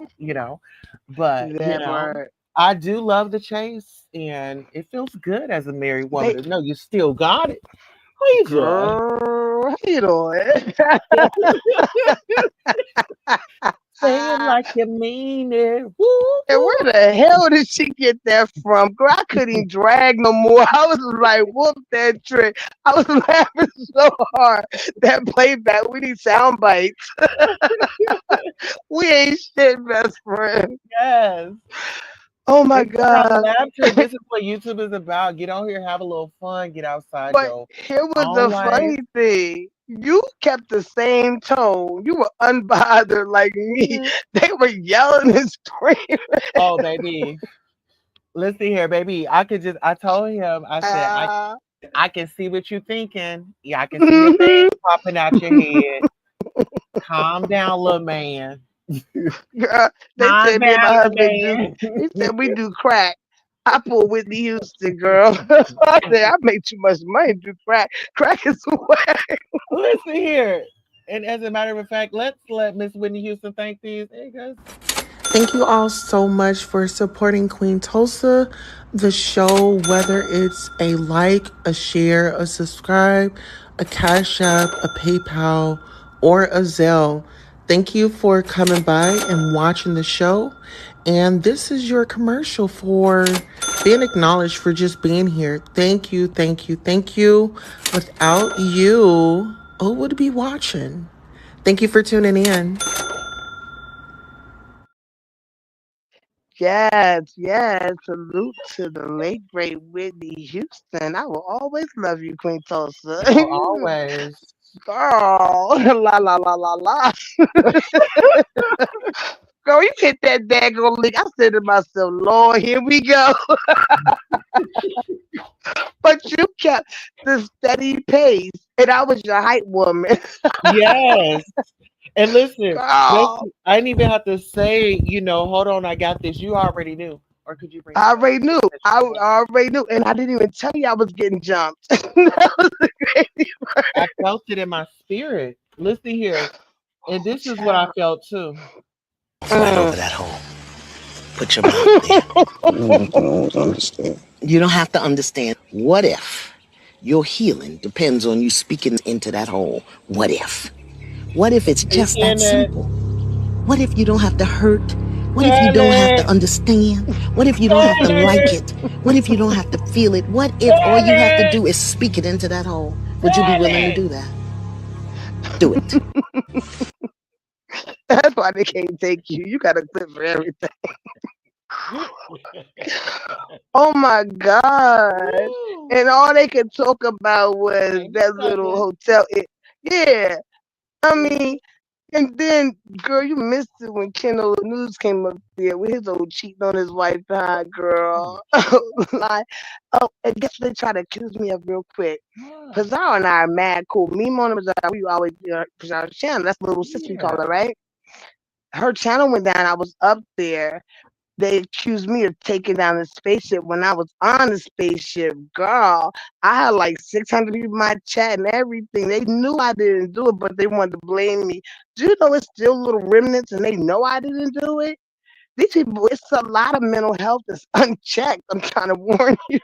but That part. I do love the chase, and it feels good as a married woman They to know you still got it. How you doing? girl, how you doing? Say it like you mean it. Woo, And woo. where the hell did she get that from? Girl, I couldn't drag no more. I was like, whoop that trick. I was laughing so hard. That playback, we need sound bites. We ain't shit, best friend. Yes. Oh my It's about God. laughter. This is what YouTube is about. Get on here, have a little fun, get outside But your here was own the life. funny thing. You kept the same tone. You were unbothered like me. Mhm. They were yelling and screaming. Oh, baby. Listen here, baby. I told him, I said, Ah. I can see what you're thinking. Yeah, I can see your thing popping out your head. Calm down, little man. Girl, they Calm said me and down, my little husband do. man. He said we do crack. I pull Whitney Houston, girl. I said I make too much money to do crack. Crack is whack. Listen here. And as a matter of fact, let's let Miss Whitney Houston thank these niggas. Thank you all so much for supporting Queen Tulsa, the show, whether it's a like, a share, a subscribe, a Cash App, a PayPal, or a Zelle. Thank you for coming by and watching the show. And this is your commercial for being acknowledged for just being here. Thank you, thank you, thank you. Without you, who would be watching? Thank you for tuning in. Yes, yes. Salute to the late great Whitney Houston. I will always love you, Queen Tulsa. Oh, always. Girl, la la la la la. Girl, you hit that daggone lick. I said to myself, Lord, here we go. But you kept the steady pace, and I was your hype woman. Yes. And listen, Girl, I didn't even have to say, hold on, I got this. You already knew. Or could you bring I that up? already knew. That I you did. already knew. And I didn't even tell you I was getting jumped. That was the crazy I part. felt it in my spirit. Listen here. And Oh, this is what I child. felt too. Right over that hole. Put your mouth there. I don't understand. You don't have to understand. What if your healing depends on you speaking into that hole? What if? What if it's Are you just saying that that? simple? What if you don't have to hurt? What if you Tell don't have to it. understand? What if you don't have Tell to like it. it? What if you don't have to feel it? What if all Tell you have to it. do is speak it into that hole? Would you be Tell willing to it. do that? Do it. That's why they can't take you. You got a clip for everything. Oh my God. Woo. And all they could talk about was Ain't that little nothing. hotel. Yeah. I Mm. mean, and then, girl, you missed it when Kendall News came up there with his old cheating on his wife behind, girl. Like, oh, and guess what they try to accuse me of real quick? Ah, Pizarro and I are mad cool. Me, Mona, Pizarro, we always do Pizarro's channel. That's little sis we call yeah. her, right? Her channel went down. I was up there. They accused me of taking down the spaceship when I was on the spaceship. Girl, I had like 600 people in my chat and everything. They knew I didn't do it, but they wanted to blame me. Do you know it's still little remnants and they know I didn't do it? These people, it's a lot of mental health that's unchecked. I'm trying to warn you.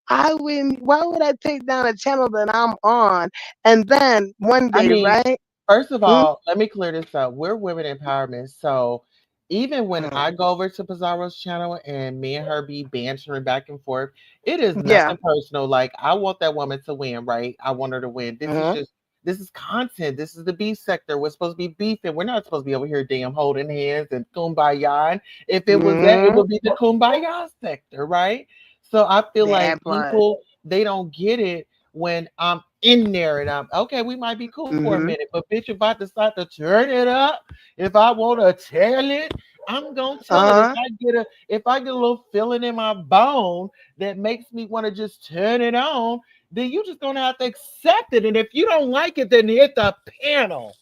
I wouldn't, why would I take down a channel that I'm on? And then one I day, mean, right? first of Mm, all, let me clear this up. We're women empowerment. So even when mm, I go over to Pizarro's channel and me and her be bantering back and forth, it is yeah. nothing personal. Like I want that woman to win, right? I want her to win. Hmm. This is content. This is the beef sector. We're supposed to be beefing. We're not supposed to be over here damn holding hands and kumbaya. And if it was that, it Hmm. would be the kumbaya sector, right? So I feel like That part. people they don't get it when I'm in there and I'm okay, we might be cool for a Hmm. minute, but bitch, if I decide to turn it up, if I want to tell it, I'm gonna tell it. Uh-huh. If I get a little feeling in my bone that makes me want to just turn it on, then you just gonna have to accept it. And if you don't like it, then hit the panel.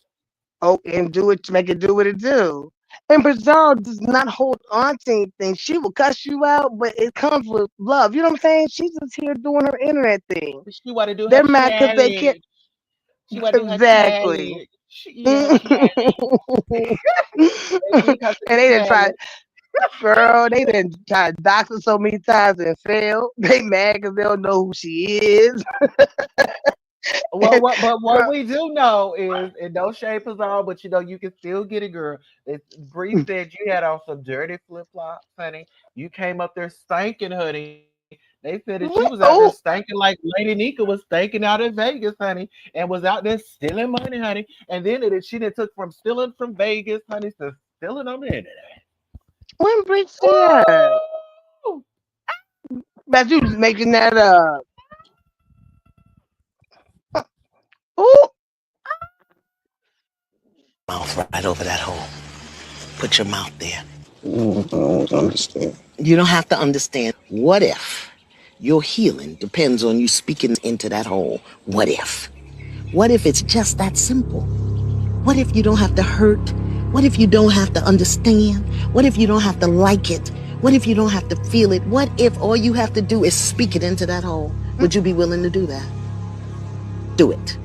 Oh, and do it to make it do what it do. And Bizarre does not hold on to anything. She will cuss you out, but it comes with love. You know what I'm saying? She's just here doing her internet thing. She want to do her They're mad because they can't. challenge. She want to do her Exactly. challenge. Yeah, And challenge. Baby, because it's they didn't try, challenge. girl, they didn't try to dox her so many times and failed. They mad because they don't know who she is. Well, but what Girl, we do know is, and no shape is all, but you know you can still get it, girl. Bree said you had on some dirty flip flops, honey. You came up there stinking, honey. They said that you was out there oh, stinking like Lady Nika was stinking out in Vegas, honey, and was out there stealing money, honey. And then she done took from stealing from Vegas, honey, to stealing on the internet. when Brit said, Woo! but you was making that up. Oh, Mouth right over that hole. Put your mouth there. I don't understand. You don't have to understand. What if your healing depends on you speaking into that hole? What if? What if it's just that simple? What if you don't have to hurt? What if you don't have to understand? What if you don't have to like it? What if you don't have to feel it? What if all you have to do is speak it into that hole? Would you be willing to do that? Do it.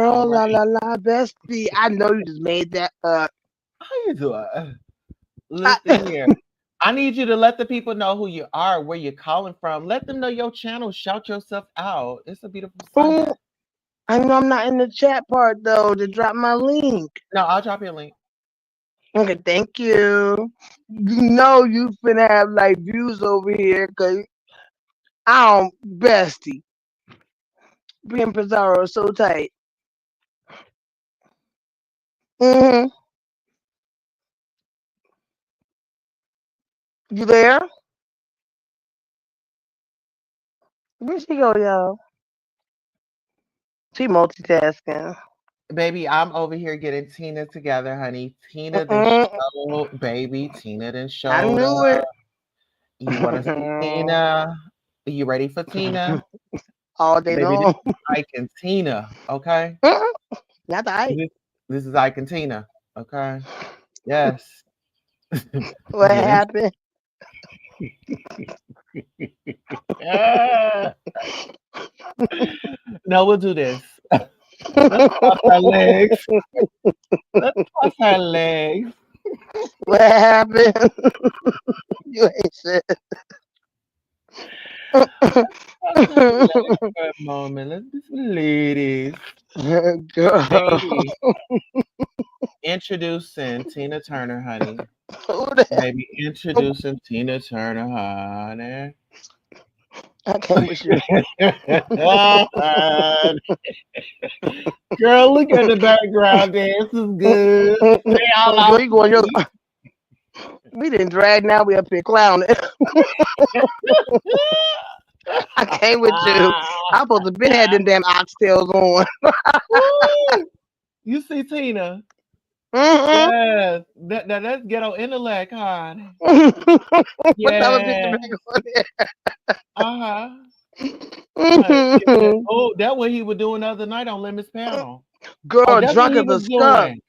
All girl, la right. la la, bestie. I know you just made that up. How you doing? I, Listen here. I need you to let the people know who you are, where you're calling from. Let them know your channel. Shout yourself out. It's a beautiful Sunday. oh, I know I'm not in the chat part though to drop my link. No, I'll drop you a link. Okay, thank you. You know you finna have like views over here because I don't, bestie. Being Pizarro is so tight. Mm-hmm. You there? Where she go, y'all? She multitasking. Baby, I'm over here getting Tina together, honey. Tina then Mm-mm. showed, baby. Tina then I showed up. knew it. You want to see Tina? You ready for Tina? All day Baby, this long. is Ike and Tina, okay? Mm-mm. Not the height. This, this is Ike and Tina, okay? Yes. What Get happened? in. No, we'll do this. Let's cross our legs. Let's cross our legs. What happened? You ain't shit. Cross our legs for a moment. Let's be some ladies. Girl, Baby, introducing Tina Turner, honey. who the Baby, introducing Tina Turner, honey. I came with you. Girl, look at the background dance is good. They all Girl, off you going your beat. we didn't drag now we up here clowning. I came with you. I supposed to been had them damn oxtails on. Woo! You see Tina? Mm-hmm. Yes. That's ghetto intellect, hon. What type of picture Yeah. back on there? Uh-huh. Mhm. Oh, that what he was doing the other night on Lemons panel. Oh, Girl, that's what drunk he as a was skunk. doing.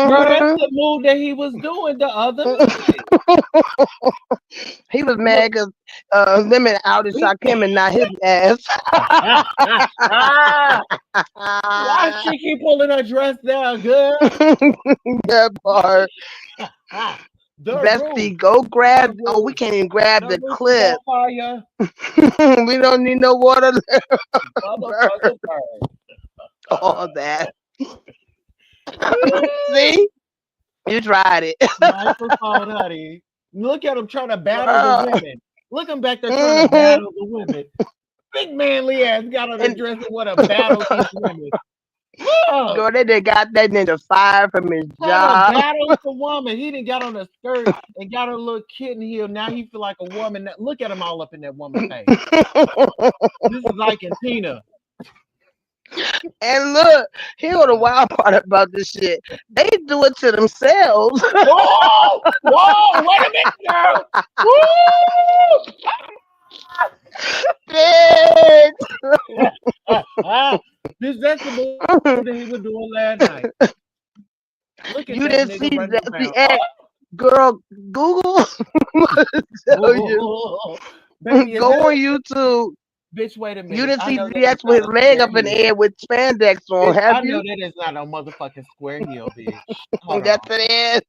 Girl, that's Hmm. the move that he was doing the other night. He was Look, mad because Lemon outed we Shakim and not his ass. why she keep pulling her dress down, good? That part. The roof, Bestie, go the grab. Oh, we roof, can't even grab the the roof is on clip. fire. We don't need no water to burn Motherfucker burn. all that. See? You tried it. Microphone, honey. Look at him trying to battle the Girl. women. Look him back there trying to Mhm. battle the women. Big manly ass got on the And dress and want to battle these women. Look, girl, they done got that nigga fired from his trying to job. battle the woman. He didn't got on a skirt and got on a little kitten heel. Now he feel like a woman. Look at him all up in that woman's face. This is Ike and Tina. And look, here the wild part about this shit. They do it to themselves. Whoa! Whoa! Wait a minute, girl! Woo! Bitch. Bitch, that's the bullshit that he was doing last night. Look at that You didn't nigga see running that around. the act. Girl, Google tell you. Oh, baby, is Go that on a YouTube. bitch? Wait a You minute. didn't I see know that is DX not with a his leg square up in the heel. air with spandex on, Bitch, have I know you? that is not no motherfucking square heel, bitch. Hold That's on. it.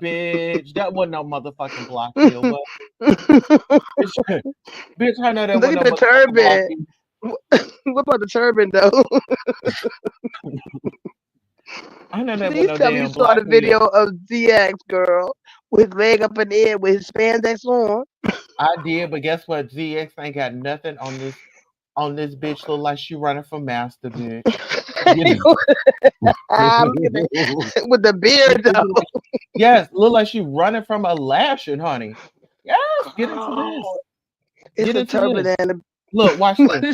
Bitch, that wasn't no motherfucking block heel, but bitch, bitch, I know that Look wasn't at no the motherfucking block turban. heel. What about the turban though? I know that wasn't Please no tell me you damn saw block the video heel. of DX girl with his leg up in the air with his spandex on. I did, but guess what? ZX ain't got nothing on this bitch look like she running for master, bitch. Get it. Look at that with the This beard bitch though. look like yes, look like she running from a lashing, honey. Yes, get into this. Girl, it's Get a into turban this. and Look, watch this.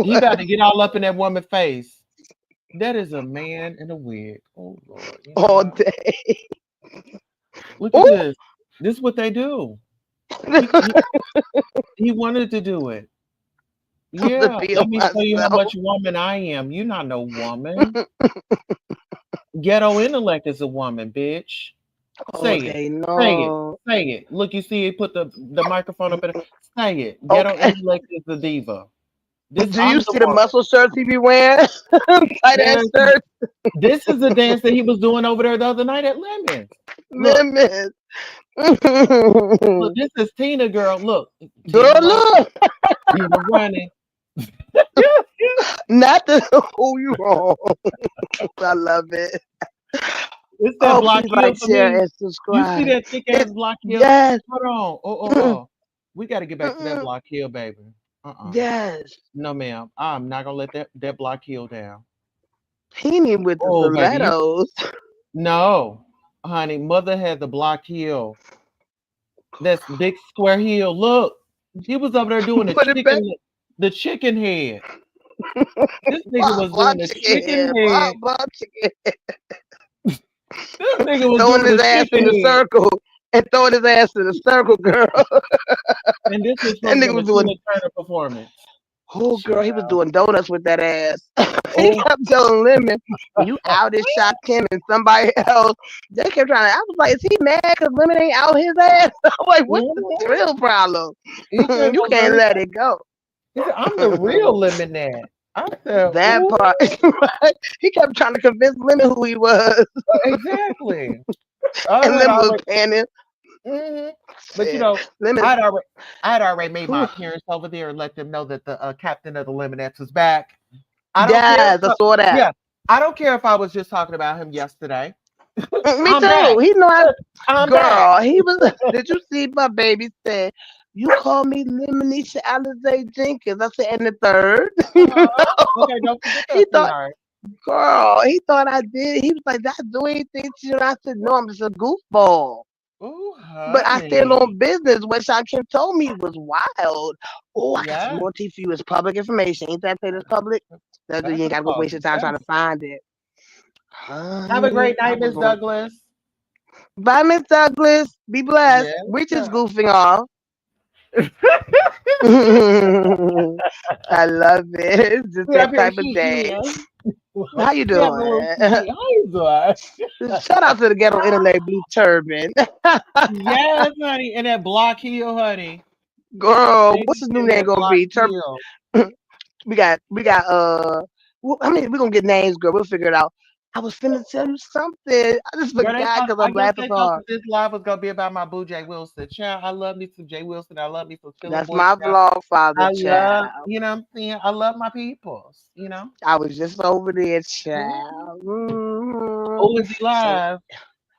He what about to get all up in that woman's face. That is a man in a wig. Oh Lord, you know all what? day. Look at Ooh, this. This is what they do. He he, he wanted to do it. to Yeah, be let on me show you how myself. much woman I am. You're not no woman. Ghetto intellect is a woman, bitch. Say it. Okay, Say it. no. Say it. Look, you see, he put the microphone up in. Say it. Ghetto Okay. intellect is the diva. This Do you I'm the see the woman. muscle shirts he be wearing? Tight ass Yes, shirts, this is the dance that he was doing over there the other night at Lemons. Look, lemons. look. This is Tina, girl. Look, Girl, Tina running. look. Tina running. Not the who you wrong. I love it. It's that Oh, block please heel like, for share, me. and You see subscribe. that thick ass It's block heel? yes. Hold on. Mm, We got to get back to that mm, block heel, baby. Uh-uh. yes. No, ma'am. I'm not gonna let that block heel down. He need with the Oh, baby, you stilettos. no, honey. Mother had the block heel. That's big square heel. Look, he was over there doing Put it back. the chicken head. This nigga Pop, was pop doing the chicken chicken head. head. Pop, pop chicken. This nigga was Throwing doing his the ass in chicken the head. circle and throwing his ass in the circle, girl. And this was That supposed to nigga be was a doing. Tina Turner performance. Oh, girl, he was Child. doing donuts with that ass. He Oh, kept telling Lemon, "You out his shot, Kim, and somebody else." They kept trying to. I was like, "Is he mad because Lemon ain't out his ass?" I'm like, "What's the mhm. real problem? He came You over there. can't let it go." He said, "I'm the real lemonade." I said, That "Ooh, part, right? He kept trying to convince Lemon who he was, exactly." I and had Lemon was already. panning. hmm But you Said, know, "Lemon, I'd already, I'd already made my whew, appearance over there and let them know that the captain of the Lemonettes was back. I don't care. yes, I saw that. Yeah, I don't care if I was just talking about him yesterday. Me I'm back. too. He know I I'm back. girl, he was. Did you see my baby said? You call me Lemonisha Alizé Jenkins. I said, and the third. Okay, don't forget He that, thought, sweetheart. girl, he thought I did. He was like, "Did I do anything to you?" And I said, "No, I'm just a goofball." Oh, But I stand honey. on business, which I Kim told me was wild. Oh, I got some Yeah, more tea for you. It's public information. Ain't that say it's public? That you that's ain't a gotta go waste your public. time trying Yes. to find it. Have a Honey, great I night, was Miss on. Douglas. Bye, Miss Douglas. Be blessed. Yes. We're just Sir. goofing off. I love it. It's just We that up here type of he day. is. How you We having a little doing? hee How you doing? Shout out to the ghetto internet blue turban. Yes, honey. And that block heel, honey. Girl, what's Baby his new in name that gonna block be? Turban. heel. we got I mean we gonna get names, girl. We'll figure it out. I was finna tell you something. I just Girl, they forgot thought, because I I'm guess laughing they so thought hard. that this live was gonna be about my boo Jay Wilson. Child, I love me some Jay Wilson. I love me some Chillin' That's Boy my Child. vlog, father I love, child. you know what I'm saying? I love my peoples, you know? I was just over there, Mhm. child. Hmm. Oh, is he So live?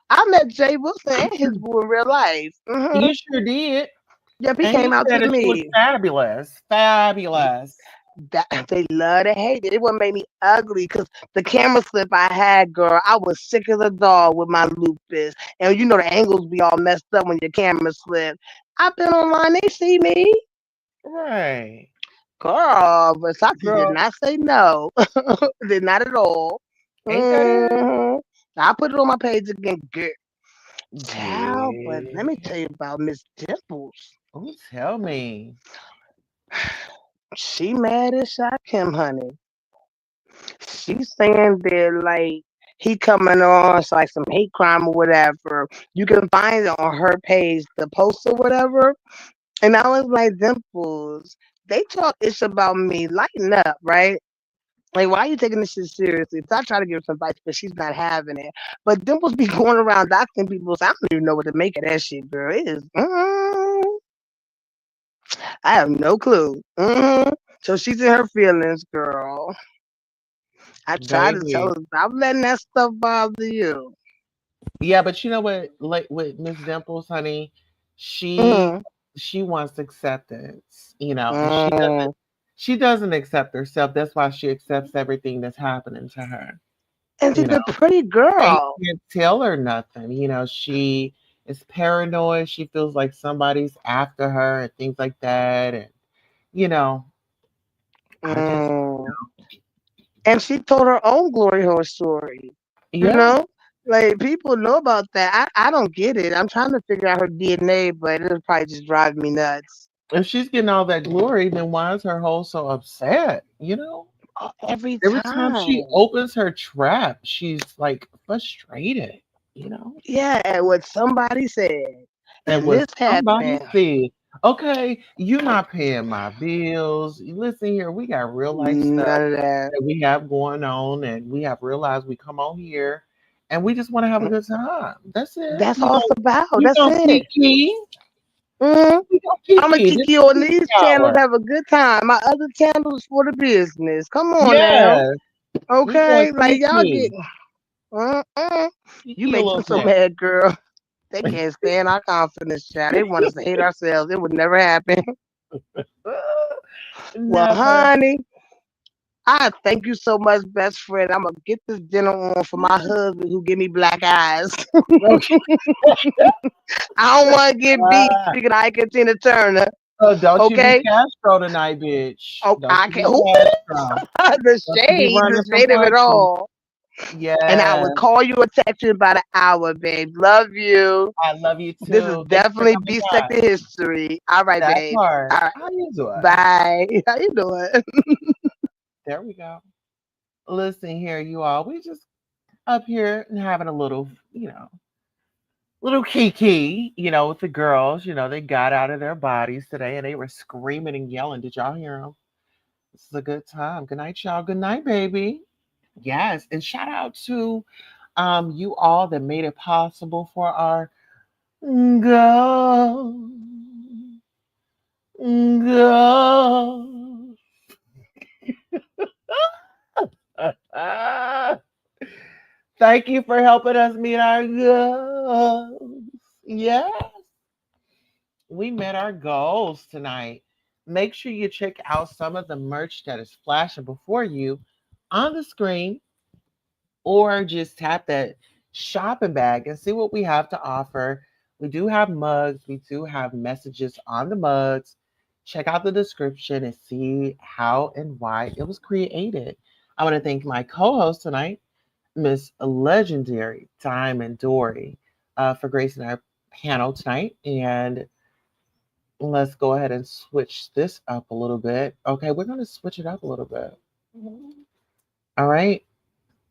I met Jay Wilson and his boo in real life. You sure did. Yep, he And he came out said to that you was me. fabulous. He, Fabulous. that they love to hate it. It would make me ugly because the camera slip I had, girl, I was sick as a dog with my lupus. And you know the angles be all messed up when your camera slip. I've been online, they see me. Right. Girl, but Sasha did Girl, not say no. Did not at all. ain't that it? hmm I put it on my page again. Girl, child, but let me Yeah. tell you about Miss Dimples. Oh, tell me. She mad as I Kim, honey. She's saying that like he coming on, it's like some hate crime or whatever. You can find it on her page, the post or whatever. And I was like, Dimples, they talk ish about me. Lighten up, right? Like, why are you taking this shit seriously? So I try to give her some advice, but she's not having it. But Dimples be going around doxing people, so I don't even know what to make of that shit, girl. It is, I have no clue. So she's in her feelings, girl. I try to tell Baby. her, stop letting that stuff bother you. Yeah, but you know what? Like with Miss Dimples, honey, she Mm, she wants acceptance, and mm. she doesn't accept herself. That's why she accepts everything that's happening to her. And You she's know, a pretty and you girl. can't tell her nothing. She is paranoid. She feels like somebody's after her and things like that. And you know, I just Mm. And she told her own glory hole story. You yeah. know, like people know about that. I don't get it. I'm trying to figure out her DNA, but it'll probably just drive me nuts. If she's getting all that glory, then why is her whole so upset? Every Every time she time. opens her trap, she's like frustrated, you know? Yeah, and what somebody said. And And what this somebody happened. said, okay, you're not paying my bills. Listen here, we got real life stuff None of that. that we have going on, and we have realized we come on here and we just want to have a good time. That's it. That's all it's about. We That's gonna it. kiki. hmm We gonna I'm gonna kiki. kick This you is on kiki these channels, hour. have a good time. My other channels for the business. Come on now. Yes, we going Okay? Like y'all get kiki. mm-mm. You Kiki a make them little so bit. mad, girl. They can't stand our confidence, child. They want us to hate ourselves. It would never happen. Well, Never. honey, I thank you so much, best friend. I'm gonna get this dinner on for my husband who give me black eyes. Okay. I don't want to get beat speaking of Ike Tina Turner. Oh, don't you be Okay? Castro tonight, bitch. Oh, Don't I you can't. be Who? Castro. Don't you be The running from shade of it punches. all. And I Yes. would call you or text you in about an hour, babe. Love you. I love you This is too. Thank you for definitely coming by. B-sected history. All right, That babe. part. All right. How you doing? Bye. How you doing? There we go. Listen here, you all. We just up here and having a little kiki, with the girls. They got out of their bodies today and they were screaming and yelling. Did y'all hear them? This is a good time. Good night, y'all. Good night, baby. Yes, and shout out to you all that made it possible for our go go. Thank you for helping us meet our goals. Yes, we met our goals tonight. Make sure you check out some of the merch that is flashing before you on the screen, or just tap that shopping bag and see what we have to offer. We do have mugs, we do have messages on the mugs. Check out the description and see how and why it was created. I want to thank my co host tonight, Miss Legendary Diamond Dori, for gracing our panel tonight. And let's go ahead and switch this up a little bit. Okay, we're going to switch it up a little bit. All right,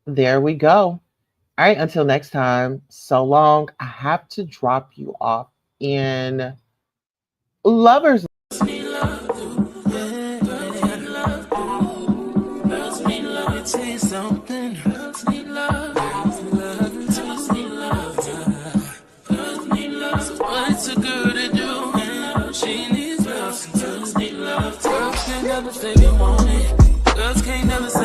there we go. All right, until next time, so long. I have to drop you off in Lovers. Girls can't never say